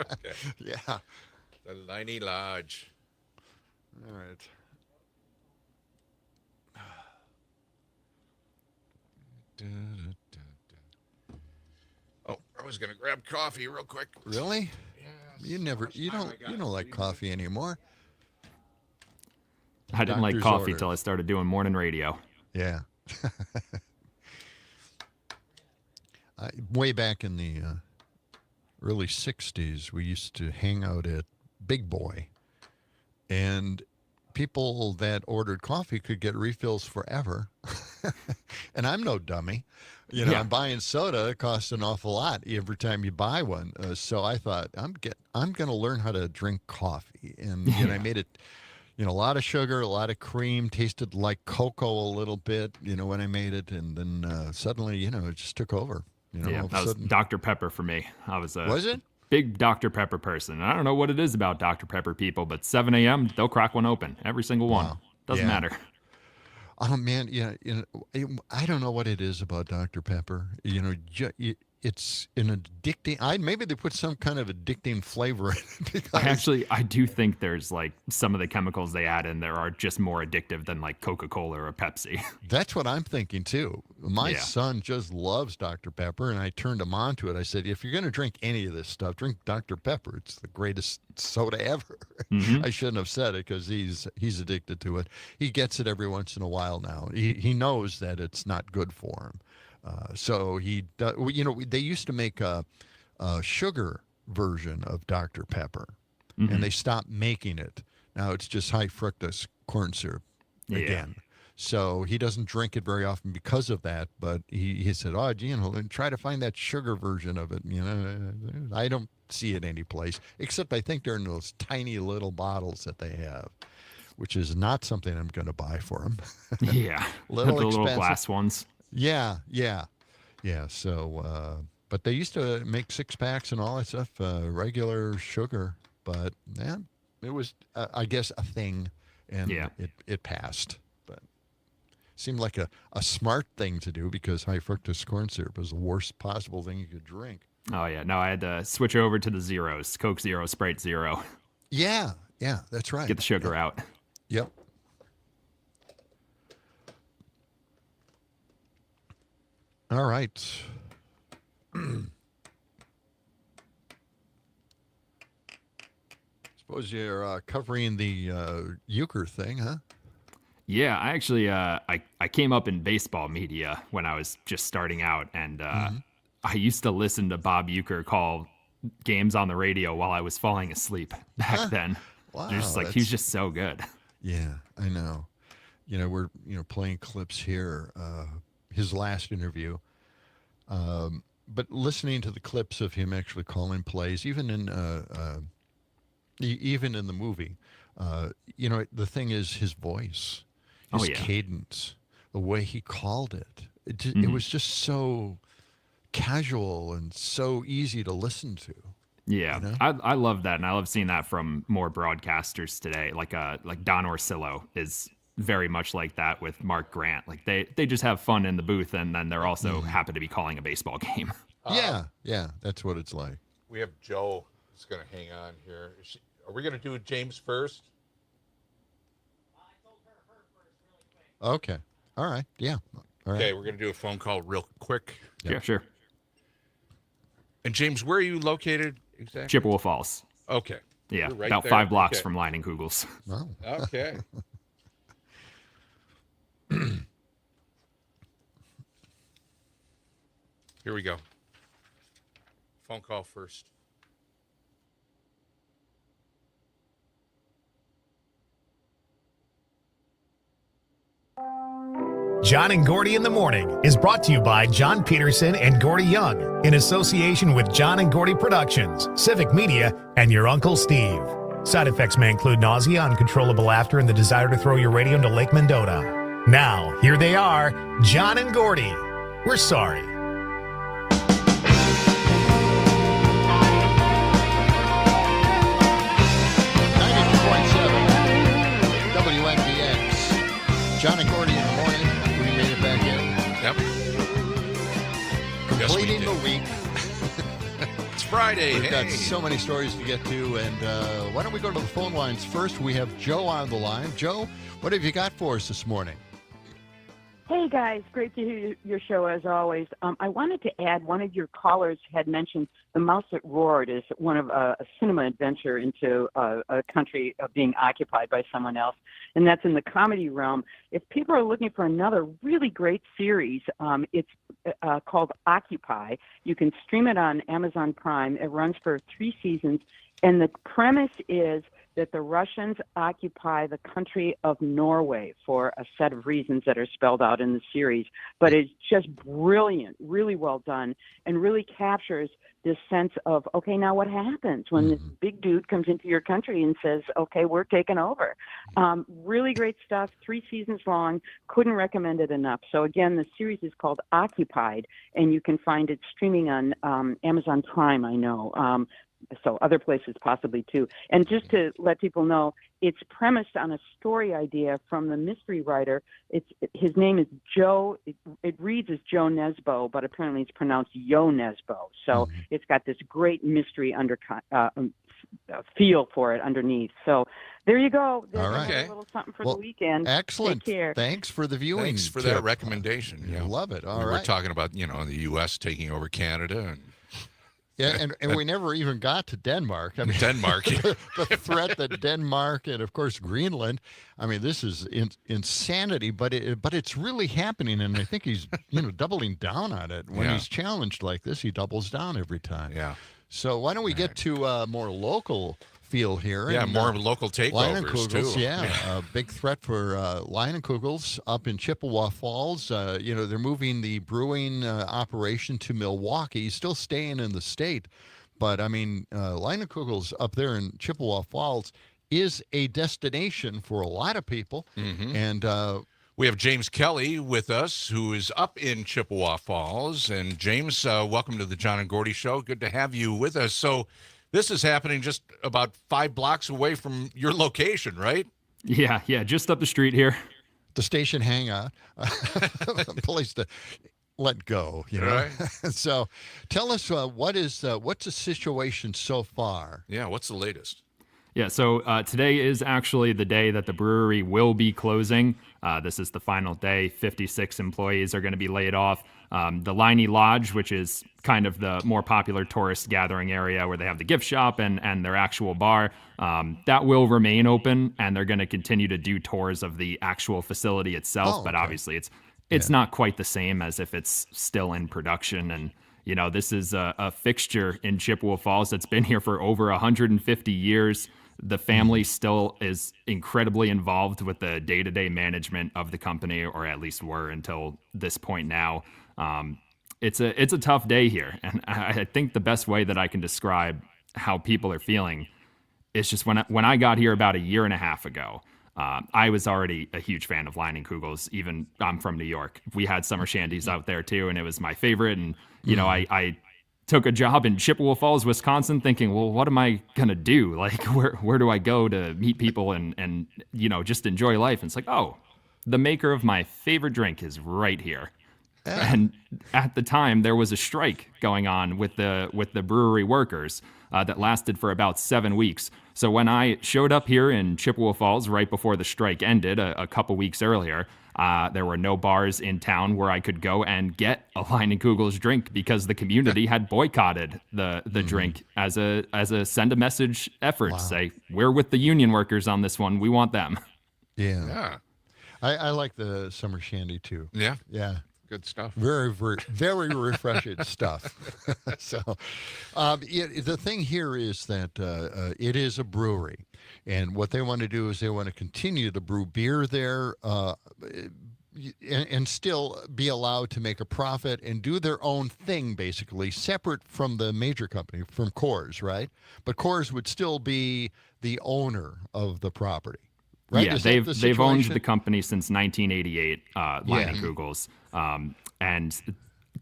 Okay. Yeah. The Liney Lodge. All right. Oh, I was going to grab coffee real quick. Really? You don't like coffee anymore. I didn't like Doctor's coffee order. till I started doing morning radio. Yeah. Way back in the early 60s, we used to hang out at Big Boy. And people that ordered coffee could get refills forever. And I'm no dummy. I'm buying soda. It costs an awful lot every time you buy one. So I thought, I'm going to learn how to drink coffee. And I made it, a lot of sugar, a lot of cream, tasted like cocoa a little bit, when I made it. And then suddenly, it just took over. Yeah, all of a that was sudden. Dr. Pepper for me. I was Was it? big Dr. Pepper person. I don't know what it is about Dr. Pepper people, but 7 a.m., they'll crack one open. Every single one. Wow. Doesn't Yeah. matter. Oh man, I don't know what it is about Dr. Pepper. It's an addicting. Maybe they put some kind of addicting flavor in it. Because, I do think there's like some of the chemicals they add in there are just more addictive than like Coca-Cola or Pepsi. that's what I'm thinking too. My Yeah. son just loves Dr. Pepper, and I turned him on to it. I said, if you're going to drink any of this stuff, drink Dr. Pepper. It's the greatest soda ever. Mhm. I shouldn't have said it because he's addicted to it. He gets it every once in a while now. He knows that it's not good for him. So he does. They used to make a sugar version of Dr. Pepper, Mhm. and they stopped making it. Now it's just high fructose corn syrup again. So he doesn't drink it very often because of that. But he said, "Oh, try to find that sugar version of it." I don't see it anyplace except I think they're in those tiny little bottles that they have, which is not something I'm going to buy for him. Yeah. Little the little expensive. glass ones. Yeah. So, but they used to make 6-packs and all that stuff, regular sugar. But it was, I guess, a thing, and it passed. But seemed like a smart thing to do because high fructose corn syrup is the worst possible thing you could drink. Oh yeah. No, I had to switch over to the zeros, Coke Zero, Sprite Zero. Yeah, that's right. Get the sugar out. Yep. All right. Suppose you're covering the euchre thing, huh? Yeah, I actually I came up in baseball media when I was just starting out, and I used to listen to Bob Uecker call games on the radio while I was falling asleep back then. Wow, Just like he was just so good. Yeah, I know. We're playing clips here. His last interview, but listening to the clips of him actually calling plays, even in the movie, the thing is his voice, his cadence, the way he called it. It was just so casual and so easy to listen to. Yeah, I love that, and I love seeing that from more broadcasters today. Like Don Orsillo is very much like that with Mark Grant. Like they just have fun in the booth, and then they're also happen to be calling a baseball game. Yeah, that's what it's like. We have Joe who's going to hang on here. Are we going to do James first? Okay. All right. Yeah. All right. Okay, we're going to do a phone call real quick. Yeah, sure. And James, where are you located exactly? Chippewa Falls. Okay. Yeah, You're right about there. 5 blocks Okay. from Leinenkugels. Wow. Okay. Here we go. Phone call first. John and Gordy in the Morning is brought to you by John Peterson and Gordy Young in association with John and Gordy Productions, Civic Media, and your Uncle Steve. Side effects may include nausea, uncontrollable laughter, and the desire to throw your radio into Lake Mendota. Now, here they are, John and Gordy. We're sorry. John and Gordy in the morning. We made it back in. Yep. Completing the week. It's Friday. We've got so many stories to get to, and why don't we go to the phone lines first? We have Joe on the line. Joe, what have you got for us this morning? Hey, guys. Great to hear your show, as always. I wanted to add, one of your callers had mentioned The Mouse That Roared is one of a cinema adventure into a country being occupied by someone else, and that's in the comedy realm. If people are looking for another really great series, it's called Occupy. You can stream it on Amazon Prime. It runs for 3 seasons, and the premise is that the Russians occupy the country of Norway for a set of reasons that are spelled out in the series. But it's just brilliant, really well done, and really captures this sense of, okay, now what happens when this big dude comes into your country and says, okay, we're taking over. Really great stuff, 3 seasons long. Couldn't recommend it enough. So again, the series is called Occupied, and you can find it streaming on Amazon Prime, I know. So other places possibly too. And just to let people know, it's premised on a story idea from the mystery writer. His name is Joe. It reads as Joe Nesbo, but apparently it's pronounced Yo Nesbo. So it's got this great mystery feel for it underneath. So there you go. There's all right. A little something for the weekend. Excellent. Take care. Thanks for the viewing. Thanks for that recommendation. I love it. All right. We're talking about, the U.S. taking over Canada and. Yeah, and we never even got to Denmark. I mean, Denmark. the threat that Denmark and, of course, Greenland. I mean, this is insanity, but it's really happening, and I think he's doubling down on it. When he's challenged like this, he doubles down every time. Yeah. So why don't we get to more local feel here? Yeah, and, more local takeovers, too. Yeah, a big threat for Leinenkugels up in Chippewa Falls. They're moving the brewing operation to Milwaukee, still staying in the state. But, I mean, Leinenkugels up there in Chippewa Falls is a destination for a lot of people. Mm-hmm. And we have James Kelly with us, who is up in Chippewa Falls. And, James, welcome to the John and Gordy Show. Good to have you with us. So, this is happening just about 5 blocks away from your location, right? Yeah, just up the street here. The station hangout, place to let go, Right. So tell us what's the situation so far? Yeah, what's the latest? Yeah, so today is actually the day that the brewery will be closing. This is the final day. 56 employees are going to be laid off. The Liney Lodge, which is kind of the more popular tourist gathering area where they have the gift shop and their actual bar, that will remain open, and they're going to continue to do tours of the actual facility itself. But obviously, it's not quite the same as if it's still in production. And this is a fixture in Chippewa Falls that's been here for over 150 years. The family still is incredibly involved with the day-to-day management of the company, or at least were until this point now. It's a tough day here, and I think the best way that I can describe how people are feeling is just when I got here about a year and a half ago. I was already a huge fan of Leinenkugel's. Even I'm from New York. We had summer shandies out there too, and it was my favorite. And I took a job in Chippewa Falls, Wisconsin, thinking, well, what am I gonna do? Like, where do I go to meet people and just enjoy life? And it's like, oh, the maker of my favorite drink is right here. And at the time, there was a strike going on with the brewery workers that lasted for about 7 weeks. So when I showed up here in Chippewa Falls right before the strike ended a couple weeks earlier, there were no bars in town where I could go and get a Leinenkugel's drink because the community had boycotted the drink as a send a message effort to say, we're with the union workers on this one. We want them. Yeah. I like the summer shandy too. Yeah. Yeah. Good stuff. Very, very, very refreshing stuff. So, the thing here is that it is a brewery, and what they want to do is they want to continue to brew beer there, and still be allowed to make a profit and do their own thing, basically separate from the major company, from Coors, right? But Coors would still be the owner of the property. Right? Yeah, they've owned the company since 1988, Leinenkugel's. And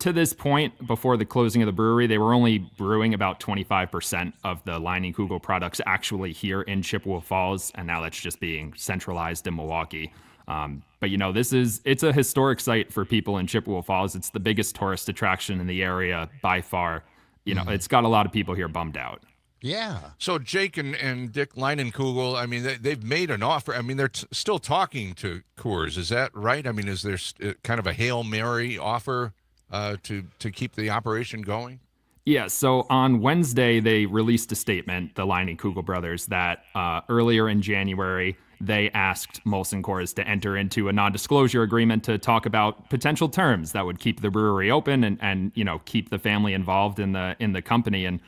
to this point, before the closing of the brewery, they were only brewing about 25% of the Leinenkugel products actually here in Chippewa Falls, and now that's just being centralized in Milwaukee. But it's a historic site for people in Chippewa Falls. It's the biggest tourist attraction in the area by far. It's got a lot of people here bummed out. Yeah. So Jake and Dick Leinenkugel, I mean, they've made an offer. I mean, they're still talking to Coors. Is that right? I mean, is there kind of a Hail Mary offer to keep the operation going? Yeah, so on Wednesday, they released a statement, the Leinenkugel brothers, that earlier in January, they asked Molson Coors to enter into a non-disclosure agreement to talk about potential terms that would keep the brewery open and keep the family involved in the company. And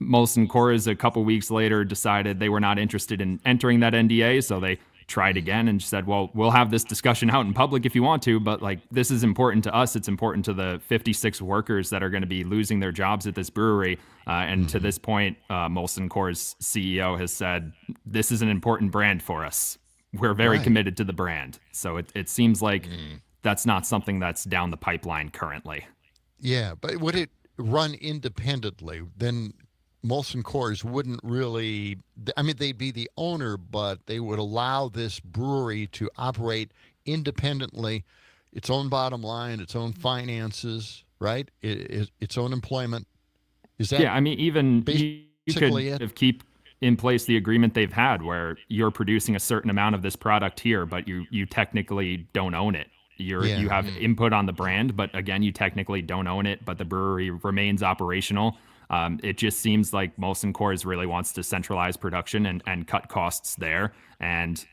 Molson Coors a couple weeks later decided they were not interested in entering that NDA, so they tried again and said, well, we'll have this discussion out in public if you want to, but this is important to us. It's important to the 56 workers that are going to be losing their jobs at this brewery. And to this point, Molson Coors CEO has said, this is an important brand for us. We're very committed to the brand. So it seems like that's not something that's down the pipeline currently. Yeah, but would it run independently? Then Molson Coors wouldn't really, I mean, they'd be the owner, but they would allow this brewery to operate independently, its own bottom line, its own finances, right? Its own employment. Is that? Yeah, I mean, even you could keep in place the agreement they've had where you're producing a certain amount of this product here, but you technically don't own it. You have input on the brand, but again, you technically don't own it, but the brewery remains operational. It just seems like Molson Coors really wants to centralize production and cut costs there, and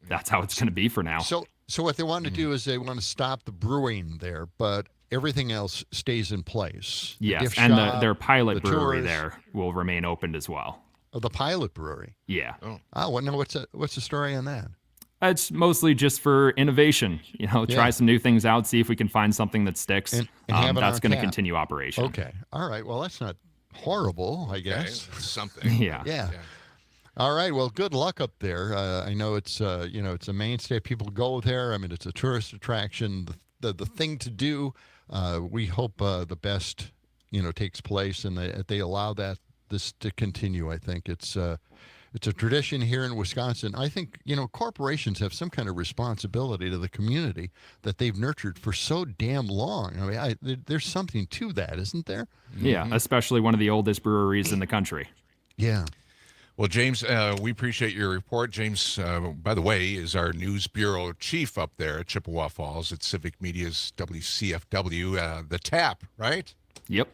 that's how it's going to be for now. So what they want to do is they want to stop the brewing there, but everything else stays in place. Yes, and their pilot brewery there will remain opened as well. Oh, the pilot brewery? Yeah. What's the story on that? It's mostly just for innovation. Try some new things out, see if we can find something that sticks. And have it that's going to on tap. continue operation. Okay. All right. Well, that's not horrible, I guess. Okay. Something. Yeah. All right. Well, good luck up there. I know it's it's a mainstay. People go there. I mean, it's a tourist attraction. The thing to do. We hope the best takes place and they allow this to continue. I think it's a tradition here in Wisconsin. I think, corporations have some kind of responsibility to the community that they've nurtured for so damn long. I mean, there's something to that, isn't there? Yeah, especially one of the oldest breweries in the country. Yeah. Well, James, we appreciate your report. James, by the way, is our news bureau chief up there at Chippewa Falls at Civic Media's WCFW, the TAP, right? Yep.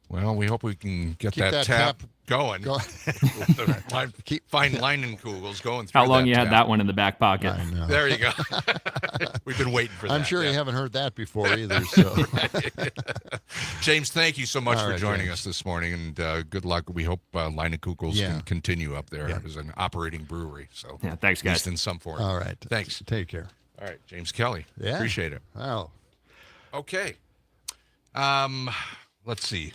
Well, we hope we can get Keep that that tap tap going. Fine Leinenkugels going through How long that you had tap. that one in the back pocket? I know. There you go. We've been waiting for that. I'm sure yeah. you haven't heard that before either. So, James, thank you so much All for right, joining James. us this morning, and good luck. We hope Leinenkugels Yeah. can continue up there Yeah. as an operating brewery. So, Yeah, thanks, at least guys. in some form. all right. Thanks. Take care. All right, James Kelly. Yeah. Appreciate it. Wow. Okay. Let's see.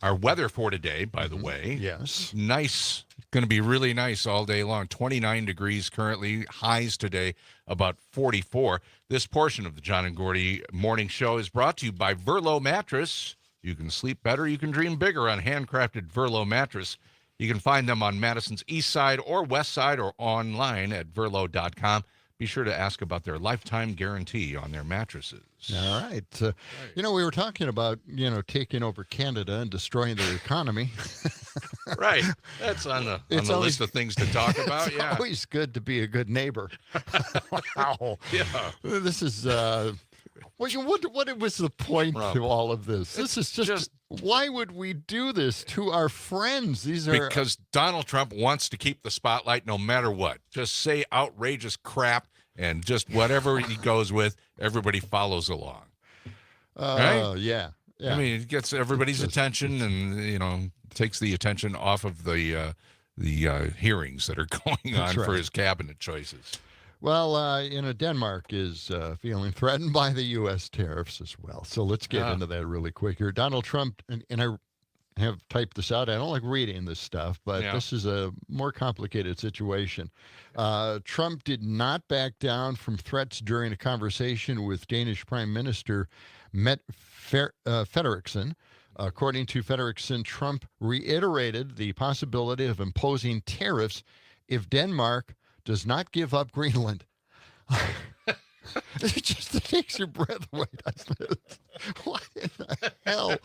Our weather for today, by the way. Yes. Nice. Going to be really nice all day long. 29 degrees currently. Highs today about 44. This portion of the John and Gordy Morning Show is brought to you by Verlo Mattress. You can sleep better. You can dream bigger on handcrafted Verlo Mattress. You can find them on Madison's east side or west side or online at verlo.com. Be sure to ask about their lifetime guarantee on their mattresses. All right. We were talking about, taking over Canada and destroying their economy. Right. That's on the It's list always- of things to talk about. It's Yeah. always good to be a good neighbor. Wow. Yeah. This is, what was the point Rob, to all of this? This is just, why would we do this to our friends? These are, Because Donald Trump wants to keep the spotlight no matter what. Just say outrageous crap, and just whatever he goes with, everybody follows along. Right? yeah. I mean, it gets everybody's attention, and takes the attention off of the hearings that are going on That's for right. his cabinet choices. Well, Denmark is feeling threatened by the U.S. tariffs as well. So let's get into that really quick here. Donald Trump, and I have typed this out. I don't like reading this stuff, but Yeah. this is a more complicated situation. Trump did not back down from threats during a conversation with Danish Prime Minister Mette Frederiksen. According to Frederiksen, Trump reiterated the possibility of imposing tariffs if Denmark does not give up Greenland. It just takes your breath away, doesn't it? What in the hell?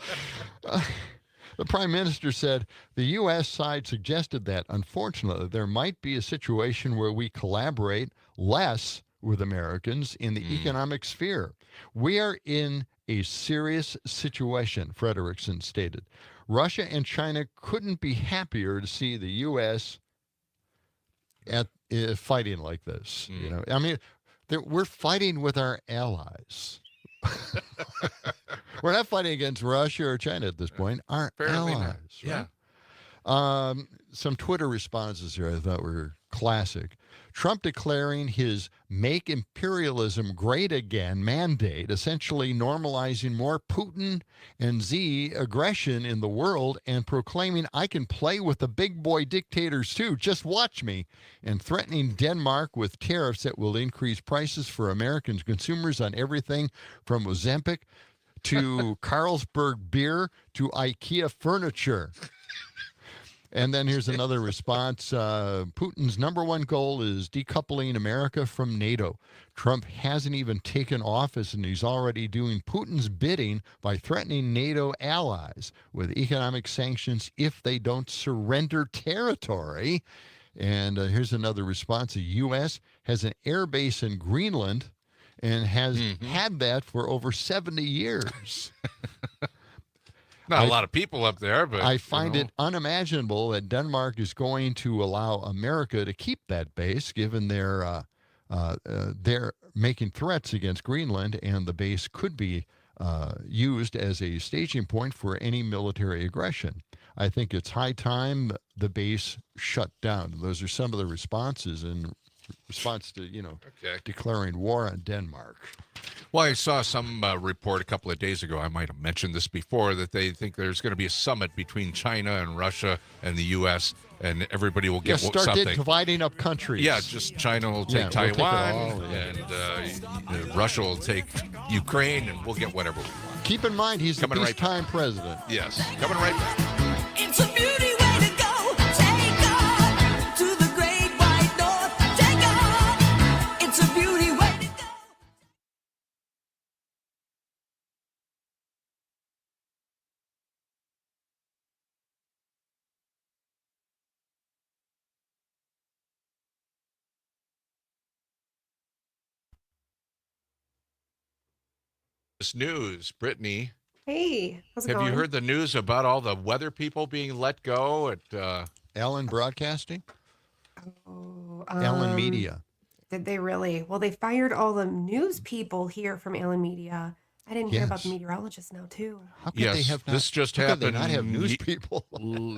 The prime minister said the U.S. side suggested that, unfortunately, there might be a situation where we collaborate less with Americans in the economic sphere. We are in a serious situation, Frederiksen stated. Russia and China couldn't be happier to see the U.S. at fighting like this. I mean, we're fighting with our allies. We're not fighting against Russia or China at this point. Our Apparently not. allies. Yeah. Some Twitter responses here I thought were classic. Trump declaring his Make Imperialism Great Again mandate, essentially normalizing more Putin and Xi aggression in the world and proclaiming, I can play with the big boy dictators too, just watch me, and threatening Denmark with tariffs that will increase prices for American consumers on everything from Ozempic to Carlsberg beer to IKEA furniture. And then here's another response. Putin's number one goal is decoupling America from NATO. Trump hasn't even taken office, and he's already doing Putin's bidding by threatening NATO allies with economic sanctions if they don't surrender territory. And here's another response. The U.S. has an air base in Greenland and has had that for over 70 years. Not a lot of people up there, but I find it unimaginable that Denmark is going to allow America to keep that base, given they're making threats against Greenland, and the base could be used as a staging point for any military aggression. I think it's high time the base shut down. Those are some of the responses in response to, declaring war on Denmark. Well, I saw some report a couple of days ago, I might have mentioned this before, that they think there's going to be a summit between China and Russia and the U.S., and everybody will get Start something. dividing up countries. Yeah, just China will take we'll take it Taiwan, all, and Russia will take Ukraine, and we'll get whatever we want. Keep in mind, he's Coming the right peacetime president. Yes, coming right back. It's a beauty. This news, Brittany. Hey, how's it Have going? you heard the news about all the weather people being let go at Allen Broadcasting? Oh, Allen Media. Did they really? Well, they fired all the news people here from Allen Media. I didn't hear about the Yes. meteorologists now too. How could they have not, this just how could happened. they not have news people?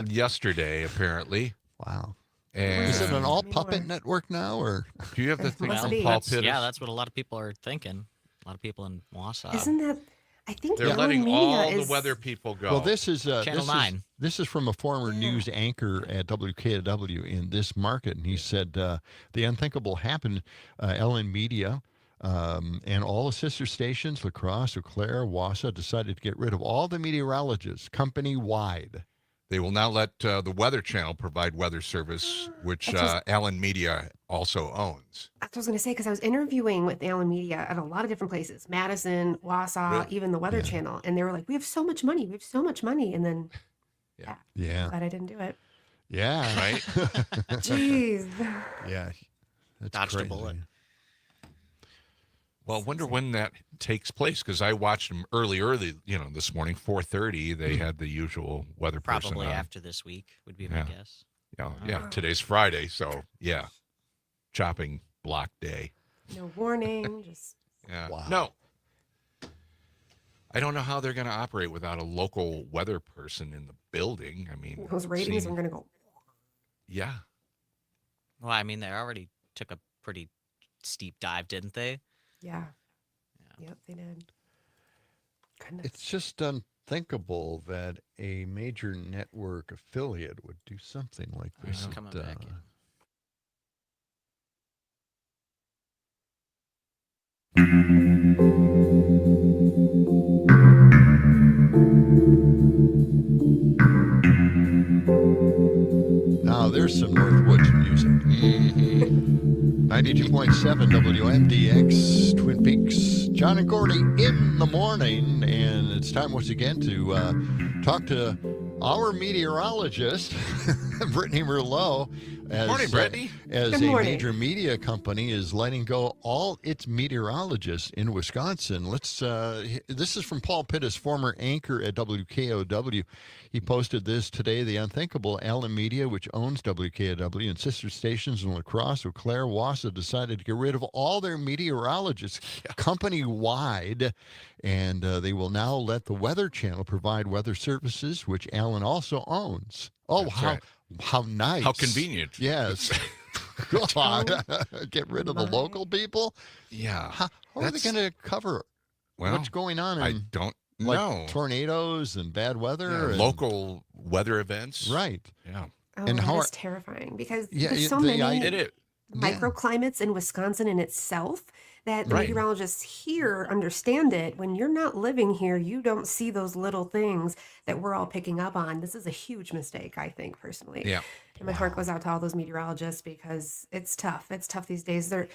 Yesterday, apparently. Wow. And Is it an all puppet network now, or do you have the thing Well, from Paul that's- Pittis? yeah, that's what a lot of people are thinking. A lot of people in Wausau. Isn't that? I think They're Allen letting Media all is, the weather people go. Well, this is Channel 9. This is from a former news anchor at WKW in this market, and he said the unthinkable happened. Ellen Media and all the sister stations, La Crosse, Eau Claire, Wausau, decided to get rid of all the meteorologists company wide. They will now let the Weather Channel provide weather service, which Allen Media also owns. That's what I was going to say because I was interviewing with Allen Media at a lot of different places, Madison, Wausau, Really? even the Weather Channel, and they were like, "We have so much money. We have so much money," and then, Yeah. glad I didn't do it. Yeah. Right? Jeez. Yeah. That's Dodged a crazy. bullet. Well, I wonder when that takes place because I watched them early, this morning, 4:30. They had the usual weather person Probably on. after this week would be my Yeah. guess. Yeah, today's Friday, so yeah, chopping block day. No warning. Just Yeah. Wow. No. I don't know how they're going to operate without a local weather person in the building. I mean, those ratings are going to go. Yeah. Well, I mean, they already took a pretty steep dive, didn't they? Yeah. Yep, they did. Goodness. It's just unthinkable that a major network affiliate would do something like this. It's coming back in. Now there's some Northwoods music. 92.7 WMDX Twin Peaks. John and Gordy in the morning, and it's time once again to talk to our meteorologist, Brittany Merlot. Morning, Brittany. As Good a morning. major media company is letting go all its meteorologists in Wisconsin. Let's. This is from Paul Pittis, former anchor at WKOW. He posted this today. The unthinkable Allen Media, which owns WKOW and sister stations in La Crosse, Eau Claire, Wausau, decided to get rid of all their meteorologists company-wide, and they will now let the Weather Channel provide weather services, which Allen also owns. Oh, That's how right. how nice. How convenient. Yes. God, get rid of the local people? Yeah. How are they going to cover Well, what's going on I in don't like know. tornadoes and bad weather? and- Local weather events. Right. Yeah. Oh, And that how is are- terrifying because Yeah, there's it- so the many It is. microclimates in Wisconsin in itself that the Right. meteorologists here understand it. When you're not living here, you don't see those little things that we're all picking up on. This is a huge mistake, I think, personally. Yeah. And my heart goes out to all those meteorologists because it's tough. It's tough these days. It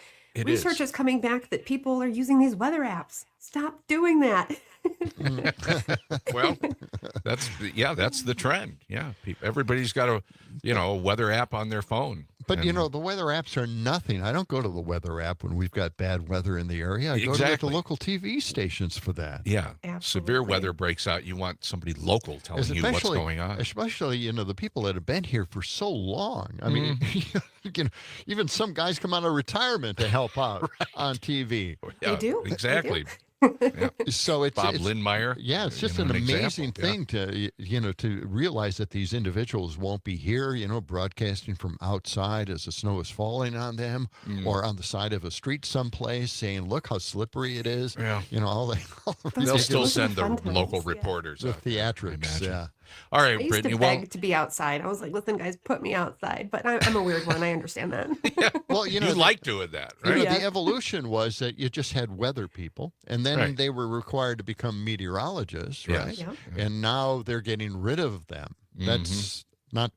Research is. is coming back that people are using these weather apps. Stop doing that. Well, that's the trend. Yeah. Everybody's got a weather app on their phone. But, And- the weather apps are nothing. I don't go to the weather app when we've got bad weather in the area. I go to Exactly. the local TV stations for that. Yeah. Severe Absolutely. weather breaks out. You want somebody local telling you what's going on. Especially, the people that have been here for so long. I mean, Mm-hmm. even some guys come out of retirement to help out on TV. Yeah, do. They do. Exactly. Yeah. So it's Bob it's, Lindmeyer. Yeah, it's just an an example. amazing Yeah. thing to realize that these individuals won't be here, broadcasting from outside as the snow is falling on them, or on the side of a street someplace, saying, "Look how slippery it is." Yeah. All the They'll still Those are send the fun times, local yeah. reporters. the out there, I theatrics. imagine. Yeah. All right, I used Brittany. to Well, beg to be outside. I was like, listen, guys, put me outside. But I'm a weird one. I understand that. Well, you like doing that, right? Yeah. The evolution was that you just had weather people, and then Right. they were required to become meteorologists, Yes. right? Yeah. And now they're getting rid of them. That's not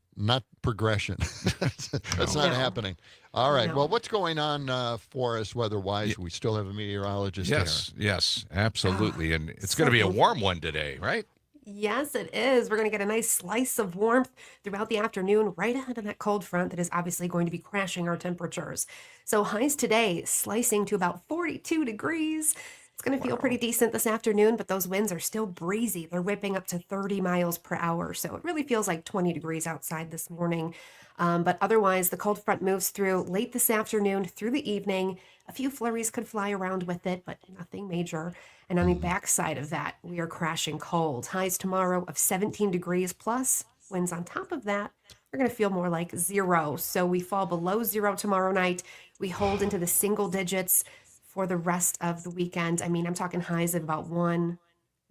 progression. That's not happening. All right. No. Well, what's going on for us weather-wise? We still have a meteorologist Yes, absolutely. And it's so going to be a thankful. warm one today, right? Yes, it is. We're going to get a nice slice of warmth throughout the afternoon, right ahead of that cold front that is obviously going to be crashing our temperatures. So highs today slicing to about 42 degrees. It's going to feel pretty decent this afternoon, but those winds are still breezy. They're whipping up to 30 miles per hour, so it really feels like 20 degrees outside this morning. But otherwise, the cold front moves through late this afternoon through the evening. A few flurries could fly around with it, but nothing major. And on the backside of that, we are crashing cold. Highs tomorrow of 17 degrees plus winds on top of that. We're going to feel more like 0. So we fall below 0 tomorrow night. We hold into the single digits for the rest of the weekend. I mean, I'm talking highs of about 1,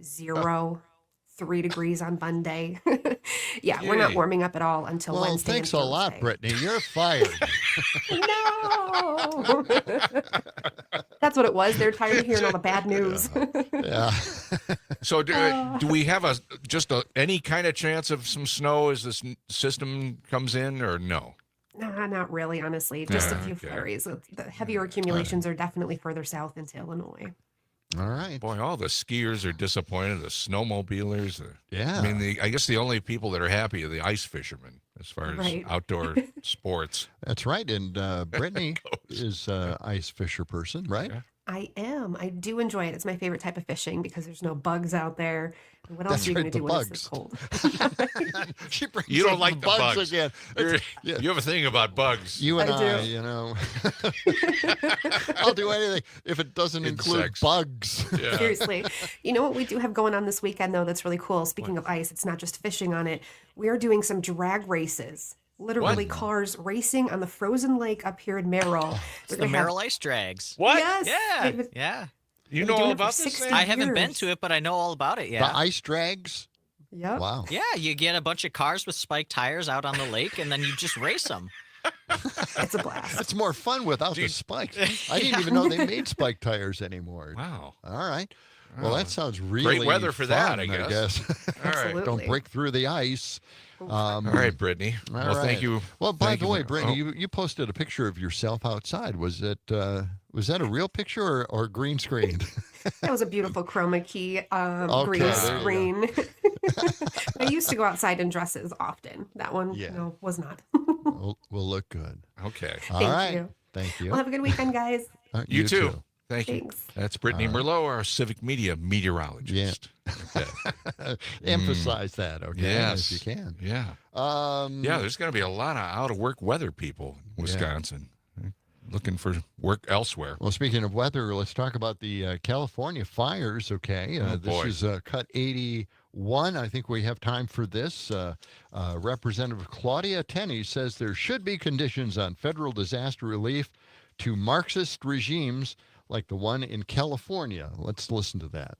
0, 3 degrees on Monday. Yeah, we're not Yay. warming up at all until Well, Wednesday. thanks and a lot, Thursday. Brittany. You're fired. No. That's what it was. They're tired of hearing all the bad news. Yeah. So do we have any kind of chance of some snow as this system comes in, or no? Nah, not really, honestly. Just a few Okay. flurries. The heavier accumulations are definitely further south into Illinois. All right. Boy, all the skiers are disappointed. The snowmobilers. Yeah. I mean, I guess the only people that are happy are the ice fishermen as far as Right. outdoor sports. That's right. And Brittany is an ice fisher person, right? I am. I do enjoy it. It's my favorite type of fishing because there's no bugs out there. And what else That's are you right, going to the do when it's this cold? She brings You don't up like the bugs again. You have a thing about bugs. You and I I, do. you know. I'll do anything if it doesn't include Insects. bugs. Yeah. Seriously. You know what we do have going on this weekend, though, that's really cool? Speaking of ice, it's not just fishing on it. We are doing some drag races. Literally cars racing on the frozen lake up here in Merrill. It's We're the gonna have- Merrill Ice Drags. What? Yes. Yeah, They've been- yeah. You they've know been all doing it for about this 60 thing? I haven't been years. to it, but I know all about it. Yeah. The ice drags. Yep. Wow. Yeah, you get a bunch of cars with spiked tires out on the lake, and then you just race them. It's a blast. It's more fun without the spikes. I didn't even know they made spike tires anymore. Wow. All right. Well, that sounds really Great weather for that, fun, I guess. All right. Absolutely. Don't break through the ice. All right, Brittany. All Well, thank right. you. Well, by Thank the you way, for- Brittany, oh. you posted a picture of yourself outside. Was that a real picture or green screen? That was a beautiful chroma key Okay, green there you screen. I used to go outside in dresses often. That one, Yeah. no, was not. will look good. Okay. All Thank right. you. Thank you. Well, have a good weekend, guys. You too. Thank you. Thanks. That's Brittany Merlot, our civic media meteorologist. Emphasize that, okay? Yes. If you can. Yeah. Yeah, there's going to be a lot of out-of-work weather people in Wisconsin looking for work elsewhere. Well, speaking of weather, let's talk about the California fires, okay? Oh, this boy. is cut 81. I think we have time for this. Representative Claudia Tenney says there should be conditions on federal disaster relief to Marxist regimes like the one in California. Let's listen to that.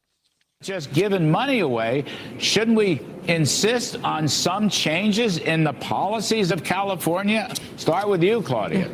Just giving money away, shouldn't we insist on some changes in the policies of California? Start with you, Claudia.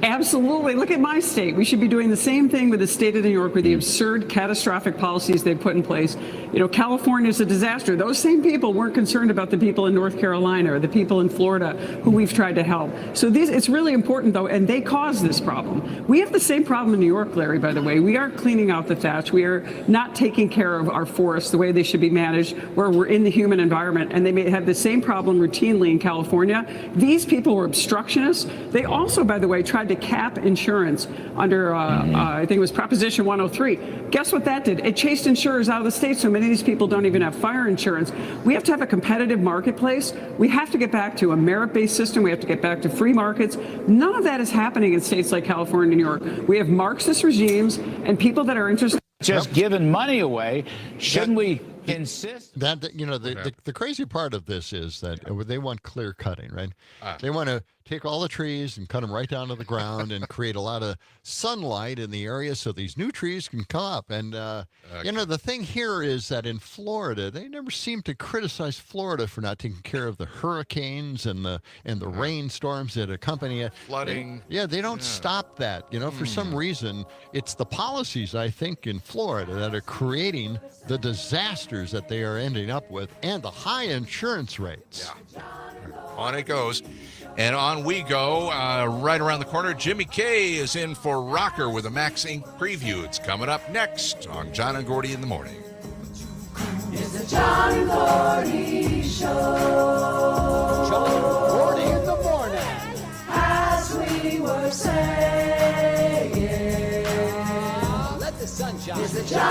Absolutely. Look at my state. We should be doing the same thing with the state of New York with the absurd, catastrophic policies they've put in place. You know, California is a disaster. Those same people weren't concerned about the people in North Carolina or the people in Florida who we've tried to help. So it's really important, though, and they caused this problem. We have the same problem in New York, Larry, by the way. We aren't cleaning out the thatch. We are not taking care of our forests the way they should be managed, where we're in the human environment, and they may have the same problem routinely in California. These people were obstructionists. They also, by the way, tried to cap insurance under, I think it was Proposition 103. Guess what that did? It chased insurers out of the state, so many of these people don't even have fire insurance. We have to have a competitive marketplace. We have to get back to a merit-based system. We have to get back to free markets. None of that is happening in states like California and New York. We have Marxist regimes and people that are interested. Just giving money away, shouldn't we insist? That you know, the crazy part of this is that they want clear cutting, right? They want to take all the trees and cut them right down to the ground and create a lot of sunlight in the area so these new trees can come up. And you know, the thing here is that in Florida, they never seem to criticize Florida for not taking care of the hurricanes and the rainstorms that accompany it. Flooding. They don't stop that. You know, for some reason, it's the policies, I think, in Florida that are creating the disasters that they are ending up with and the high insurance rates. Yeah. On it goes. And on we go. Right around the corner, Jimmy K is in for Rocker with a Max Inc. preview. It's coming up next on John and Gordy in the Morning. It's the John and Gordy Show. John and Gordy in the Morning. As we were saying, let the sun shine. It's the John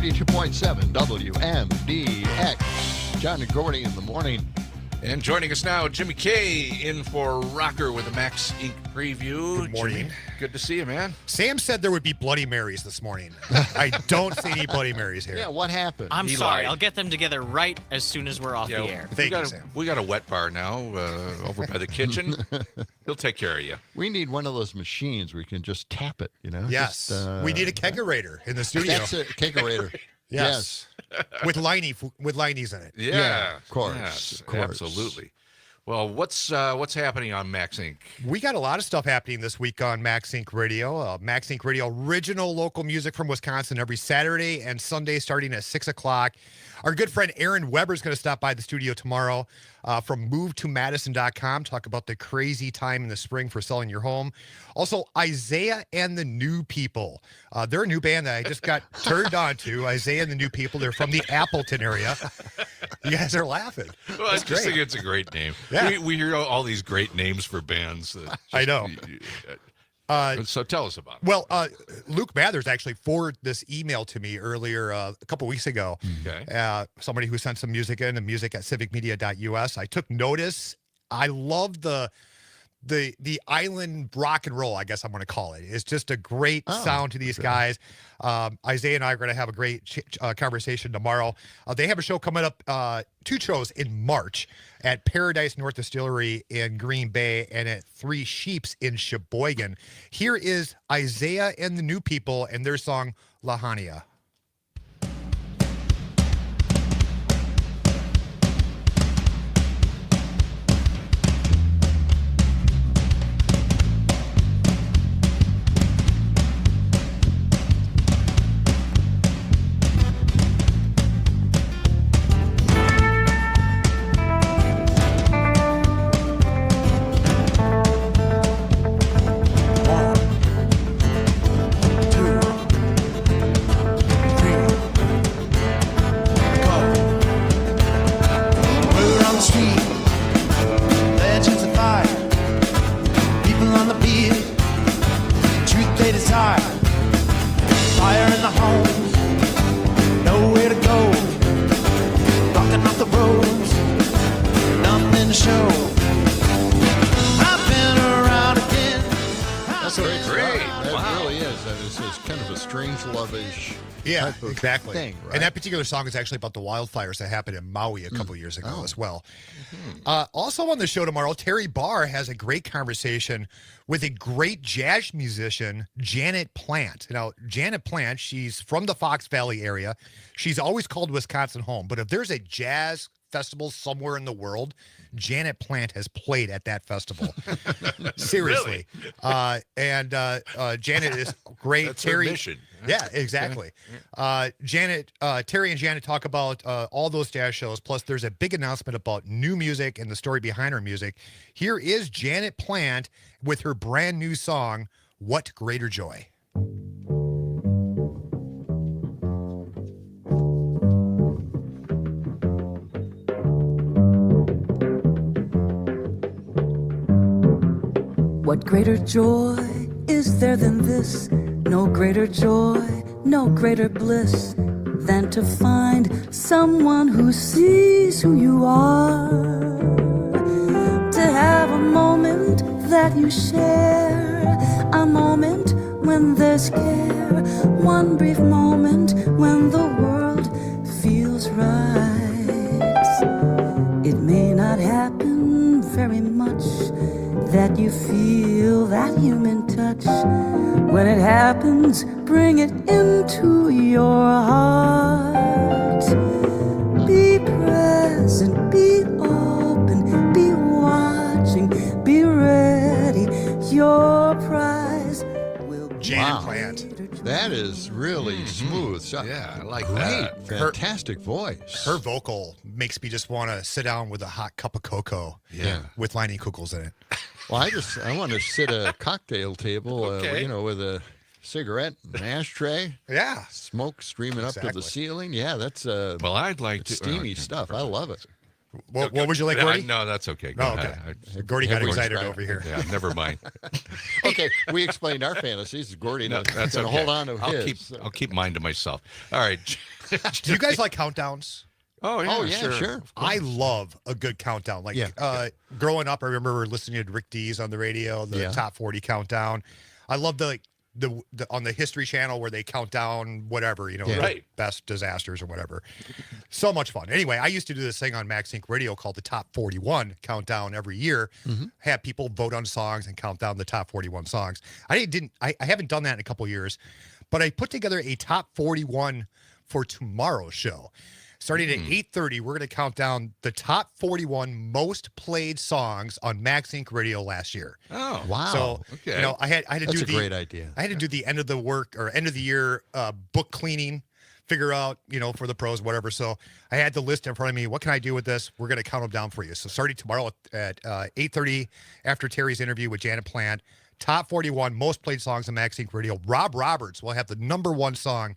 92.7 WMDX. John and Gordy in the morning. And joining us now, Jimmy K in for Rocker with a Max Inc. preview. Good morning. Jimmy, good to see you, man. Sam said there would be Bloody Marys this morning. I don't see any Bloody Marys here. Yeah, what happened? I'm He sorry. lied. I'll get them together right as soon as we're off the air. We got a wet bar now over by the kitchen. He'll take care of you. We need one of those machines where you can just tap it, you know? Yes. We need a kegerator in the studio. That's it, kegerator. Yes. with liney's in it. Yeah, of course. Yes, of course. absolutely. Well, what's happening on Max Inc.? We got a lot of stuff happening this week on Max Inc. Radio. Max Inc. Radio, original local music from Wisconsin every Saturday and Sunday starting at 6 o'clock. Our good friend Aaron Weber is going to stop by the studio tomorrow from MoveToMadison.com, talk about the crazy time in the spring for selling your home. Also, Isaiah and the New People. They're a new band that I just got turned on to. Isaiah and the New People. They're from the Appleton area. You guys are laughing. Well, That's I just think great. it's a great name. Yeah. We hear all these great names for bands. That I know. So tell us about it. Well, Luke Mathers actually forwarded this email to me earlier a couple weeks ago. Okay. Somebody who sent some music in, and music at civicmedia.us. I took notice. I love the island rock and roll, I guess I'm going to call it. It's just a great sound to these guys. Isaiah and I are going to have a great conversation tomorrow. They have a show coming up, 2 shows in March at Paradise North Distillery in Green Bay and at Three Sheeps in Sheboygan. Here is Isaiah and the New People and their song Lahania. We're on the street, legends of fire, people on the beat, truth they desire, fire in the homes, nowhere to go, rocking off the roads, nothing to show. I've been around again. That's great. That really is. That is kind of a strange love-ish type of thing, right? And that particular song is actually about the wildfires that happened in Maui a couple years ago as well. Also on the show tomorrow, Terry Barr has a great conversation with a great jazz musician, Janet Plant. Now, Janet Plant, she's from the Fox Valley area. She's always called Wisconsin home. But if there's a jazz festival somewhere in the world, Janet Plant has played at that festival. Seriously. And Janet is great. That's her mission. Yeah, exactly. Terry and Janet talk about all those jazz shows. Plus, there's a big announcement about new music and the story behind her music. Here is Janet Plant with her brand new song, What Greater Joy. What greater joy is there than this? No greater joy, no greater bliss than to find someone who sees who you are. To have a moment that you share, a moment when there's care, one brief moment when the world feels right. It may not happen very much that you feel that human touch. When it happens, bring it into your heart. Be present, be open, be watching, be ready. Your prize will be Janet Plant. That is really smooth. So, yeah, I like great, that. Fantastic voice. Her vocal makes me just want to sit down with a hot cup of cocoa with Liney Kugels in it. Well, I want to sit at a cocktail table, with a cigarette, an ashtray. Yeah. Smoke streaming up to the ceiling. Yeah, that's well, I'd like to steamy stuff. I love it. What would you like, Gordy? No, that's okay. Go ahead. Gordy got excited over here. Yeah, never mind. Okay, we explained our fantasies. Gordy, No, that's going to okay. hold on to his. I'll keep mine to myself. All right. Do you guys like countdowns? Oh yeah, sure. I love a good countdown. Like growing up, I remember listening to Rick Dees on the radio, the top 40 countdown. I love the on the History Channel where they count down whatever, the best disasters or whatever. So much fun. Anyway, I used to do this thing on Max Inc. Radio called the Top 41 Countdown every year. Have people vote on songs and count down the top 41 songs. I haven't done that in a couple years, but I put together a top 41 for tomorrow's show. Starting at 8:30, we're going to count down the top 41 most played songs on Max Inc. Radio last year. Oh, wow. So, okay. I had to That's do a great idea. I had to do the end of the year book cleaning, figure out, for the pros, whatever. So I had the list in front of me. What can I do with this? We're going to count them down for you. So starting tomorrow at 8:30 after Terry's interview with Janet Plant, top 41 most played songs on Max Inc. Radio. Rob Roberts will have the number one song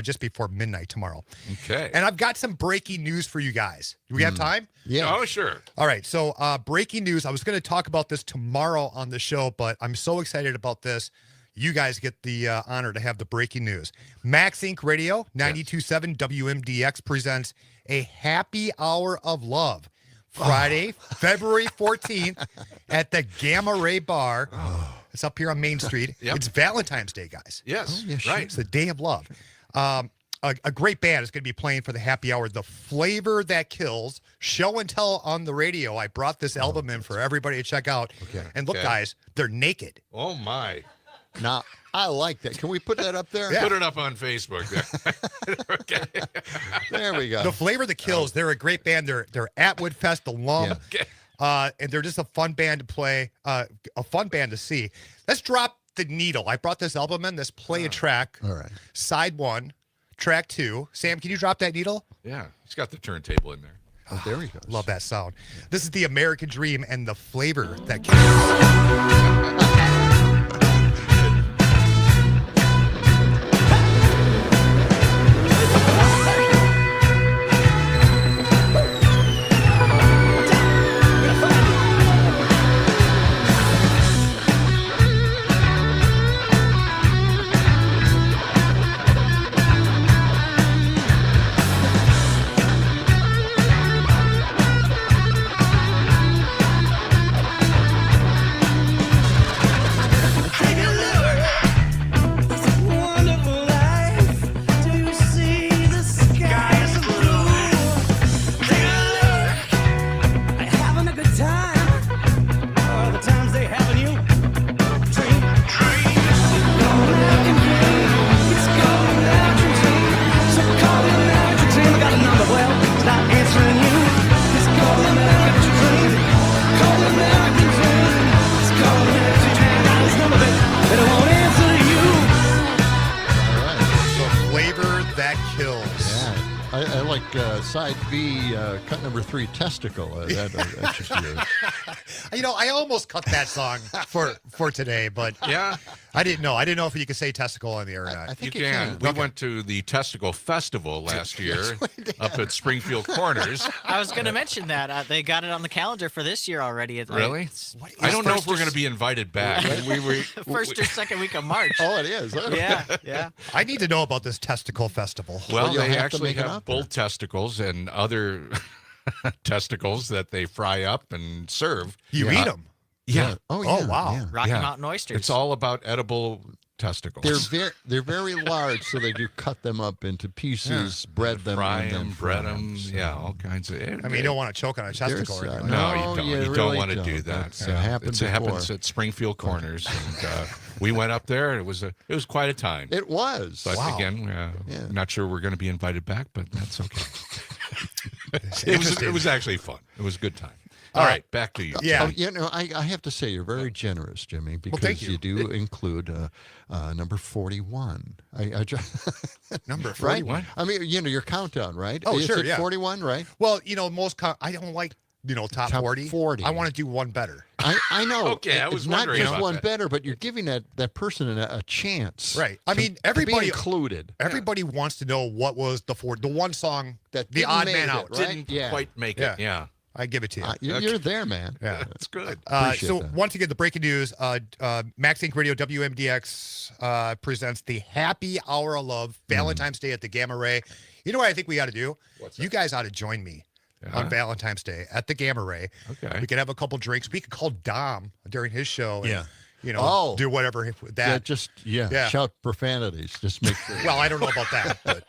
just before midnight tomorrow. Okay. And I've got some breaking news for you guys. Do we have time? Yeah. Oh, sure. All right. So breaking news. I was going to talk about this tomorrow on the show, but I'm so excited about this. You guys get the honor to have the breaking news. Max Inc. Radio, 92.7 WMDX presents a happy hour of love. Friday, February 14th at the Gamma Ray Bar. It's up here on Main Street. It's Valentine's Day, guys. Yes. Right. It's the day of love. A great band is going to be playing for the happy hour. The Flavor That Kills, show and tell on the radio. I brought this album in for everybody to check out. Okay. And look, guys, they're naked. Oh my. Now, I like that. Can we put that up there? Put it up on Facebook. Okay. There we go. The Flavor That Kills, they're a great band. They're at Woodfest alum. Okay. And they're just a fun band to play, a fun band to see. Let's drop the needle. I brought this album in. Let's play a track. All right. Side 1, track 2. Sam, can you drop that needle? Yeah. He's got the turntable in there. Oh, there we go. Love that sound. This is the American Dream and the Flavor That Kills. I like side B, cut number 3, Testicle. That should be it. I almost cut that song for today, but I didn't know. I didn't know if you could say testicle on the air or not. I think you can. We went to the Testicle Festival last year up at Springfield Corners. I was going to mention that. They got it on the calendar for this year already. Really? I don't know if we're going to be invited back. First or second week of March. Oh, it is. Yeah. I need to know about this Testicle Festival. Well, they actually have bull testicles and other testicles that they fry up and serve. You eat them? Yeah. Oh, yeah. Wow. Yeah. Rocky Mountain oysters. It's all about edible testicles. They're very large, so they do cut them up into pieces, bread them, fry and then them, bread them. Yeah, all kinds of. I mean, you don't want to choke on a testicle or anything. No, you don't. You don't want to don't. do that. That's happened It happens at Springfield Corners, and we went up there. It was quite a time. It was. But again, not sure we're going to be invited back, but that's okay. It was actually fun. It was a good time. All right, back to you. Yeah. I have to say you're very generous, Jimmy, because thank you. you do include number 41. Number 41? Right? I mean, your countdown, right? Oh, Is sure, it yeah. 41, right? Well, I don't like, top 40. I want to do one better. I know. Okay, I was it's not wondering just about one that. better, but you're giving that person a chance. Right. I mean, to everybody be included. Everybody wants to know what was the one song That the didn't odd make man it, out right? Didn't quite make it. Yeah. I give it to you. You're there, man. Yeah. That's good. Appreciate So that. once again, the breaking news: Max Inc. Radio WMDX presents the Happy Hour of Love Valentine's Day at the Gamma Ray. You know what I think we ought to do? What's You guys ought to join me on Valentine's Day at the Gamma Ray. Okay. We could have a couple drinks. We could call Dom during his show. And, Oh. do whatever with that. Shout profanities. Just make sure. Well, I don't know about that. But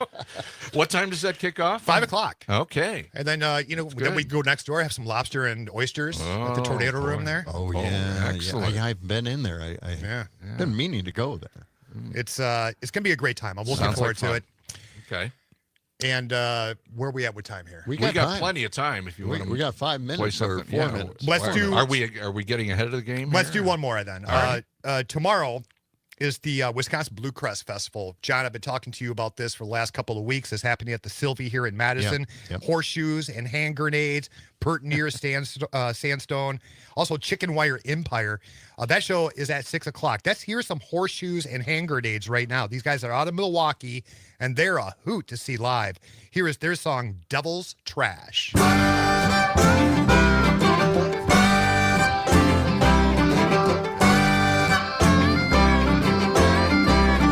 What time does that kick off? 5 o'clock. Okay. And then, then we go next door, have some lobster and oysters at the Tornado Room there. Oh, yeah. excellent. I've been in there. I've been meaning to go there. It's going to be a great time. I'm looking Sounds forward like to fun. it. Okay. And where are we at with time here? We got plenty of time if you want to. We got 5 minutes or 4 minutes. Let's do. Are we getting ahead of the game? Let's here? do one more then. Tomorrow is the Wisconsin Bluegrass Festival. John, I've been talking to you about this for the last couple of weeks. It's happening at the Sylvie here in Madison. Yep. Horseshoes and hand grenades, Pert near Sandstone. Also Chicken Wire Empire. That show is at 6 o'clock. Here's some horseshoes and hand grenades right now. These guys are out of Milwaukee, and they're a hoot to see live. Here is their song, Devil's Trash.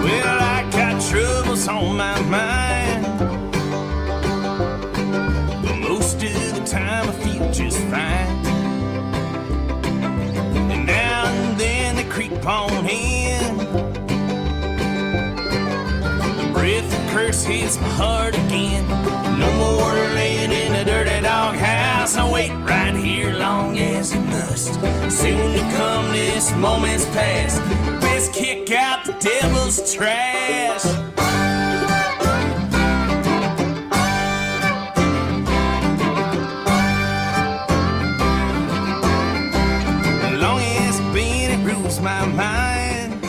Well, I got troubles on my mind, but most of the time I feel just fine. And now and then they creep on in. The breath of curse hits my heart again. No more laying in a dirty dog house. I wait right here long as it must. Soon to come this moment's past. Best kick out the devil's trash. Long as it's been, it rules my mind.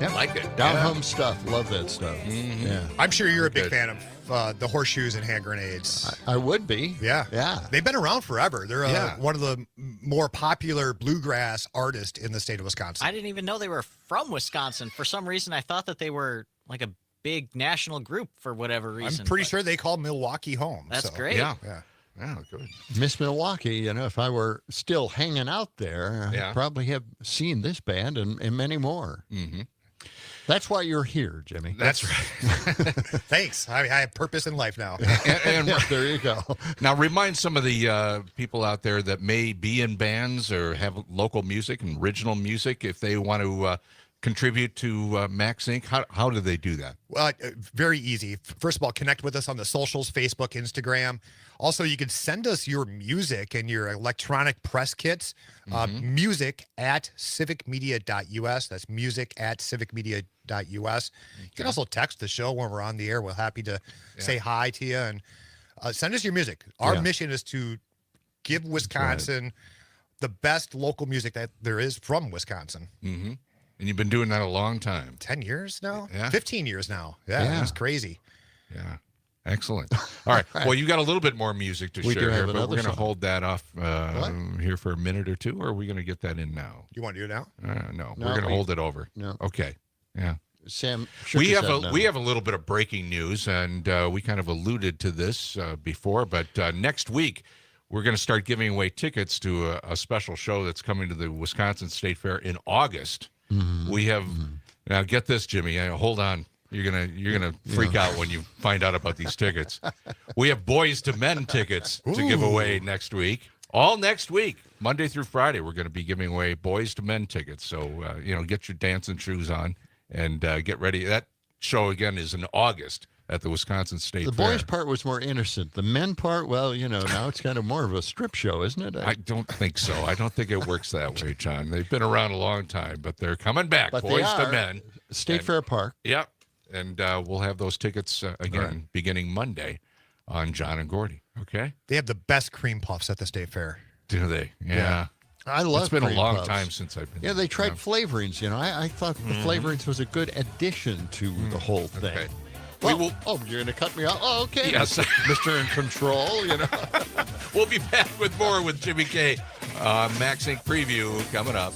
Yep. Like it. Down home stuff. Love that stuff. Mm-hmm. Yeah. I'm sure you're a big fan of the horseshoes and hand grenades. I would be. Yeah. Yeah. They've been around forever. They're one of the more popular bluegrass artists in the state of Wisconsin. I didn't even know they were from Wisconsin. For some reason, I thought that they were like a big national group for whatever reason. I'm pretty sure they call Milwaukee home. That's so. great. Yeah. Yeah. Oh, good. Miss Milwaukee, if I were still hanging out there, Yeah. I'd probably have seen this band and many more. Mm-hmm. That's why you're here, Jimmy. That's right. Thanks. I have purpose in life now. and Yeah, there you go. Now, remind some of the people out there that may be in bands or have local music and original music, if they want to contribute to Max Inc. How do they do that? Well, very easy. First of all, connect with us on the socials, Facebook, Instagram. Also, you can send us your music and your electronic press kits, music at civicmedia.us. That's music at civicmedia.us. You can also text the show when we're on the air. We're happy to say hi to you and send us your music. Our mission is to give Wisconsin the best local music that there is from Wisconsin. Mm-hmm. And you've been doing that a long time. 10 years now? Yeah. 15 years now. Yeah. It's crazy. Yeah. Excellent. All right. Well, you got a little bit more music to We share do here, have but we're another going to song. hold that off here for a minute or two, or are we going to get that in now? You want to do it now? No, No, we're going to we- hold it over. No. Okay. Yeah. Sam, shook We his have head no. we have a little bit of breaking news, and we kind of alluded to this before, but next week we're going to start giving away tickets to a special show that's coming to the Wisconsin State Fair in August. We have now get this, Jimmy. Hold on, you're gonna freak out when you find out about these tickets. We have Boys to Men tickets to give away next week. All next week, Monday through Friday, we're going to be giving away Boys to Men tickets. So get your dancing shoes on and get ready. That show again is in August at the Wisconsin State The Fair. boys' part was more innocent. The men part, well, now it's kind of more of a strip show, isn't it? I don't think so. I don't think it works that way, John. They've been around a long time, but they're coming back. But they Boys to are. Men. State Fair Park. Yep. And we'll have those tickets again beginning Monday on John and Gordy. Okay? They have the best cream puffs at the state fair. Do they? Yeah. I love It's been a cream long puffs. time since I've been. Yeah, they tried flavorings. I thought the flavorings was a good addition to the whole thing. Okay. Well, We will. you're going to cut me off? Oh, okay. Yes. Mr. in Control, We'll be back with more with Jimmy K. Max Inc. preview coming up.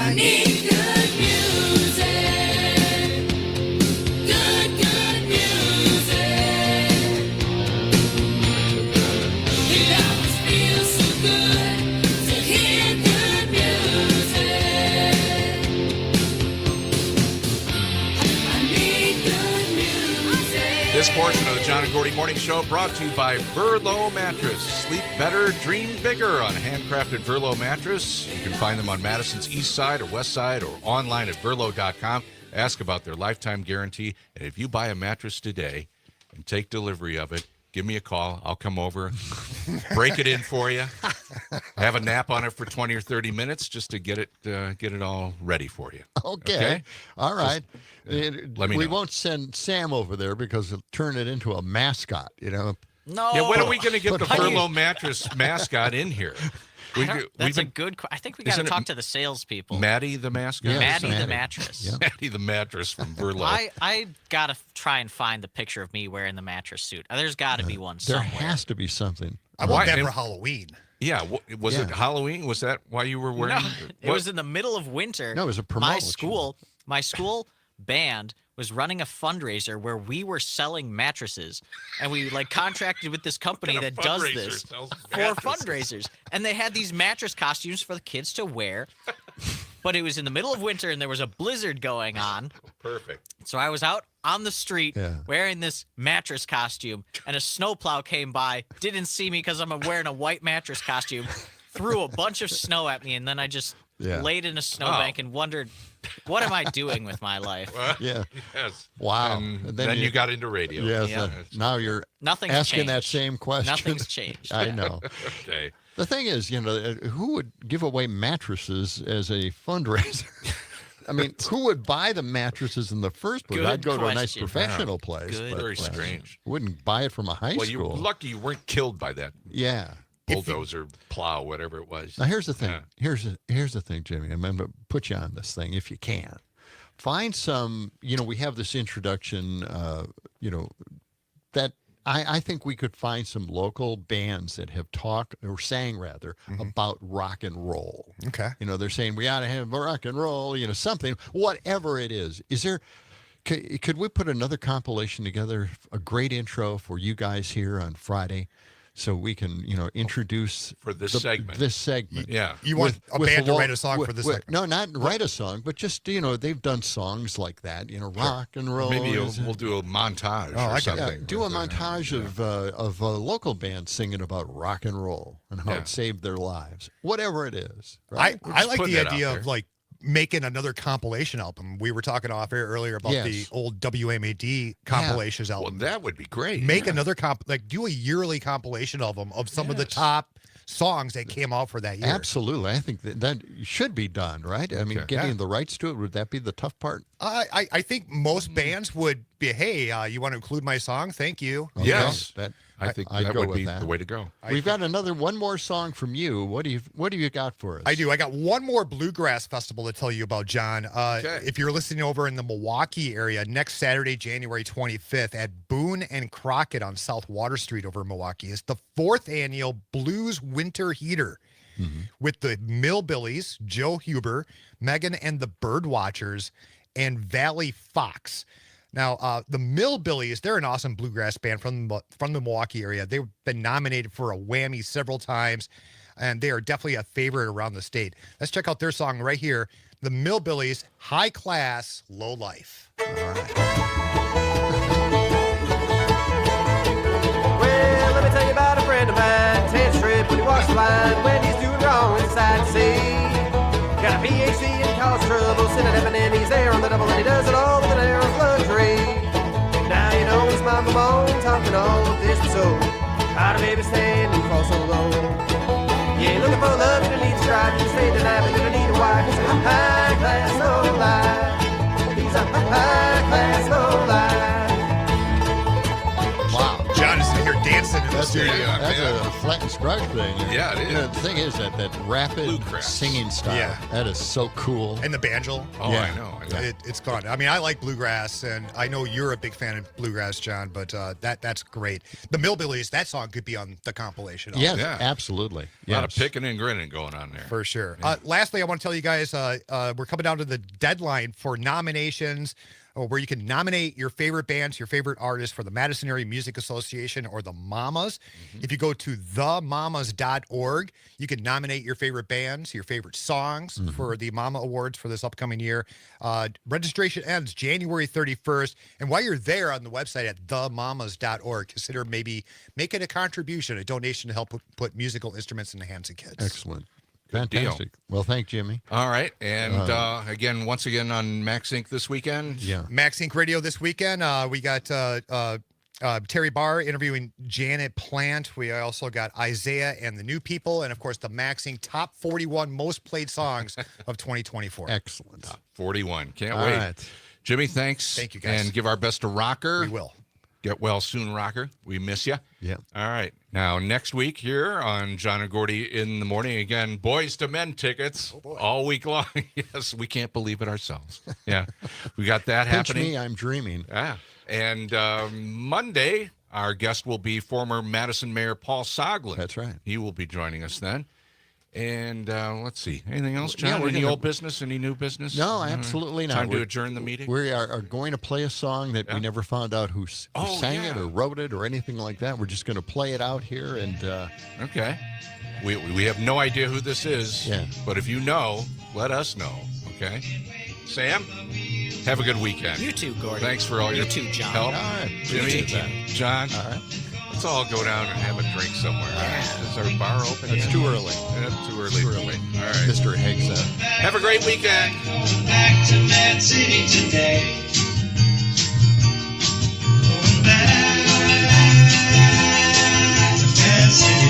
I need good music. Good music. It always feels so good to hear good music. I need good music. This portion of the John and Gordy Morning Show brought to you by Verlo Mattress. Sleep better, dream bigger on a handcrafted Verlo mattress. You can find them on Madison's east side or west side or online at verlo.com. Ask about their lifetime guarantee. And if you buy a mattress today and take delivery of it, give me a call. I'll come over, break it in for you, have a nap on it for 20 or 30 minutes just to get it all ready for you. Okay. All right. let me we know. won't send Sam over there because it'll turn it into a mascot, you know. No. Yeah, when are we going to get the But- Verlo mattress mascot in here? That's a good. I think we got to Isn't it talk to the salespeople. Maddie the mascot? Yeah, Maddie the Maddie. mattress. Yeah. Maddie the mattress from Verlo. I gotta try and find the picture of me wearing the mattress suit. There's got to be one There somewhere. has to be something. I want that And- for Halloween. Yeah, was it Yeah. Halloween? Was that why you were wearing? No, it was in the middle of winter. No, it was a promotion. My school band was running a fundraiser where we were selling mattresses, and we contracted with this company What kind that of does fundraiser this sells for mattresses? fundraisers. And they had these mattress costumes for the kids to wear, but it was in the middle of winter and there was a blizzard going on. Perfect. So I was out on the street wearing this mattress costume, and a snowplow came by, didn't see me because I'm wearing a white mattress costume, threw a bunch of snow at me, and then I just laid in a snowbank and wondered, what am I doing with my life? Yeah. Yes. Wow. And And then you got into radio. Yes. Yeah. Now you're Nothing's asking that changed. same question. Nothing's changed. I know. Okay. The thing is, who would give away mattresses as a fundraiser? I mean, who would buy the mattresses in the first place? Good I'd go to a nice question. professional place. Good but, Very strange. Wouldn't buy it from a high Well, school. you're lucky you weren't killed by that Yeah. bulldozer, plow, whatever it was. Now here's the thing. Yeah. Here's the thing, Jimmy. I'm going to put you on this thing if you can. Find some. We have this introduction. That I think we could find some local bands that have talked or sang rather about rock and roll. Okay. They're saying we ought to have rock and roll. Something, whatever it is. Is there? Could we put another compilation together? A great intro for you guys here on Friday. So we can, introduce For this segment. This segment. Yeah. You want a band to write a song for this segment? No, not write a song, but just they've done songs like that. Rock and roll. Maybe is- we'll do a montage Oh, I or got something. do a montage of local bands singing about rock and roll and how Yeah. it saved their lives, whatever it is. Right? I like putting the that out idea there. of making another compilation album. We were talking off air earlier about the Yes. old WMAD compilations Well, album. that would be great. Make another do a yearly compilation album of some of the top songs that came out for that year. Absolutely. I think that should be done, right? I mean, Okay. getting the rights to it, would that be the tough part? I think most bands would be, hey, you want to include my song? Thank you. Yes. That, I think I'd that go would with be that. the way to go. We've got one more song from you. What do you got for us? I do. I got one more bluegrass festival to tell you about, John. If you're listening over in the Milwaukee area, next Saturday, January 25th at Boone and Crockett on South Water Street over in Milwaukee is the 4th annual Blues Winter Heater with the Millbillies, Joe Huber, Megan and the Birdwatchers, and Valley Fox. Now, the Millbillies, they're an awesome bluegrass band from the Milwaukee area. They've been nominated for a Whammy several times, and they are definitely a favorite around the state. Let's check out their song right here, the Millbillies, High Class, Low Life. All right. Well, let me tell you about a friend of mine. 10th Street when he walks the line. When he's doing wrong, it's sad to see. Got a PhD and cause trouble, sitting up and he's there on the double, and he does it all with an air of luxury. Now you know his mama moan, talking all of this, so how to baby standing cross the road. Yeah, looking for love, you don't need to strive, you can stay the night, but you don't need a wife. He's a high class, low life. He's a high class, low life. Wow. John is here dancing in the That's studio. That's man. a flat and scratch thing. Yeah, it is. You know, the thing is that rapid Bluegrass. singing style, Yeah. that is so cool. And the banjo. Oh, Yeah. I know. It's fun. I mean, I like bluegrass, and I know you're a big fan of bluegrass, John. But that's great. The Millbillies. That song could be on the compilation. Yes, Yeah. absolutely. A lot of picking and grinning going on there. For sure. Lastly, I want to tell you guys we're coming down to the deadline for nominations, where you can nominate your favorite bands, your favorite artists for the Madison Area Music Association or the Mamas. If you go to themamas.org, you can nominate your favorite bands, your favorite songs for the Mama Awards for this upcoming year. Registration ends January 31st. And while you're there on the website at themamas.org, consider maybe making a contribution, a donation to help put musical instruments in the hands of kids. Excellent. Good deal. Fantastic. Well, thank Jimmy. All right. And once again on Max Inc. this weekend. Yeah. Max Inc. Radio this weekend. We got Terry Barr interviewing Janet Plant. We also got Isaiah and the New People. And, of course, the Max Inc. Top 41 most played songs of 2024. Excellent. Top 41. Can't All wait. right. Jimmy, thanks. Thank you, guys. And give our best to Rocker. We will. Get well soon, Rocker. We miss you. Yeah. All right. Now, next week here on John and Gordy in the Morning, again, Boys to Men tickets all week long. Yes, we can't believe it ourselves. Yeah. We got that Pinch happening. me, I'm dreaming. Yeah. And Monday, our guest will be former Madison Mayor Paul Soglin. That's right. He will be joining us then. And let's see. Anything else, John? Yeah, we're Any gonna- old business? Any new business? No, absolutely not. Time to We're- adjourn the meeting? We are going to play a song that we never found out who sang it or wrote it or anything like that. We're just going to play it out here. And Okay. We have no idea who this is. Yeah. But if you know, let us know. Okay. Sam, have a good weekend. You too, Gordy. Thanks for all You your too, John. help. all right. Jimmy, Appreciate that. John. All right. Let's all go down and have a drink somewhere. Is our bar open? It's yet? too early. It's too early. All right. Mr. Higgs. Have a great weekend. Going back to Mad City today. Going back to Mad City.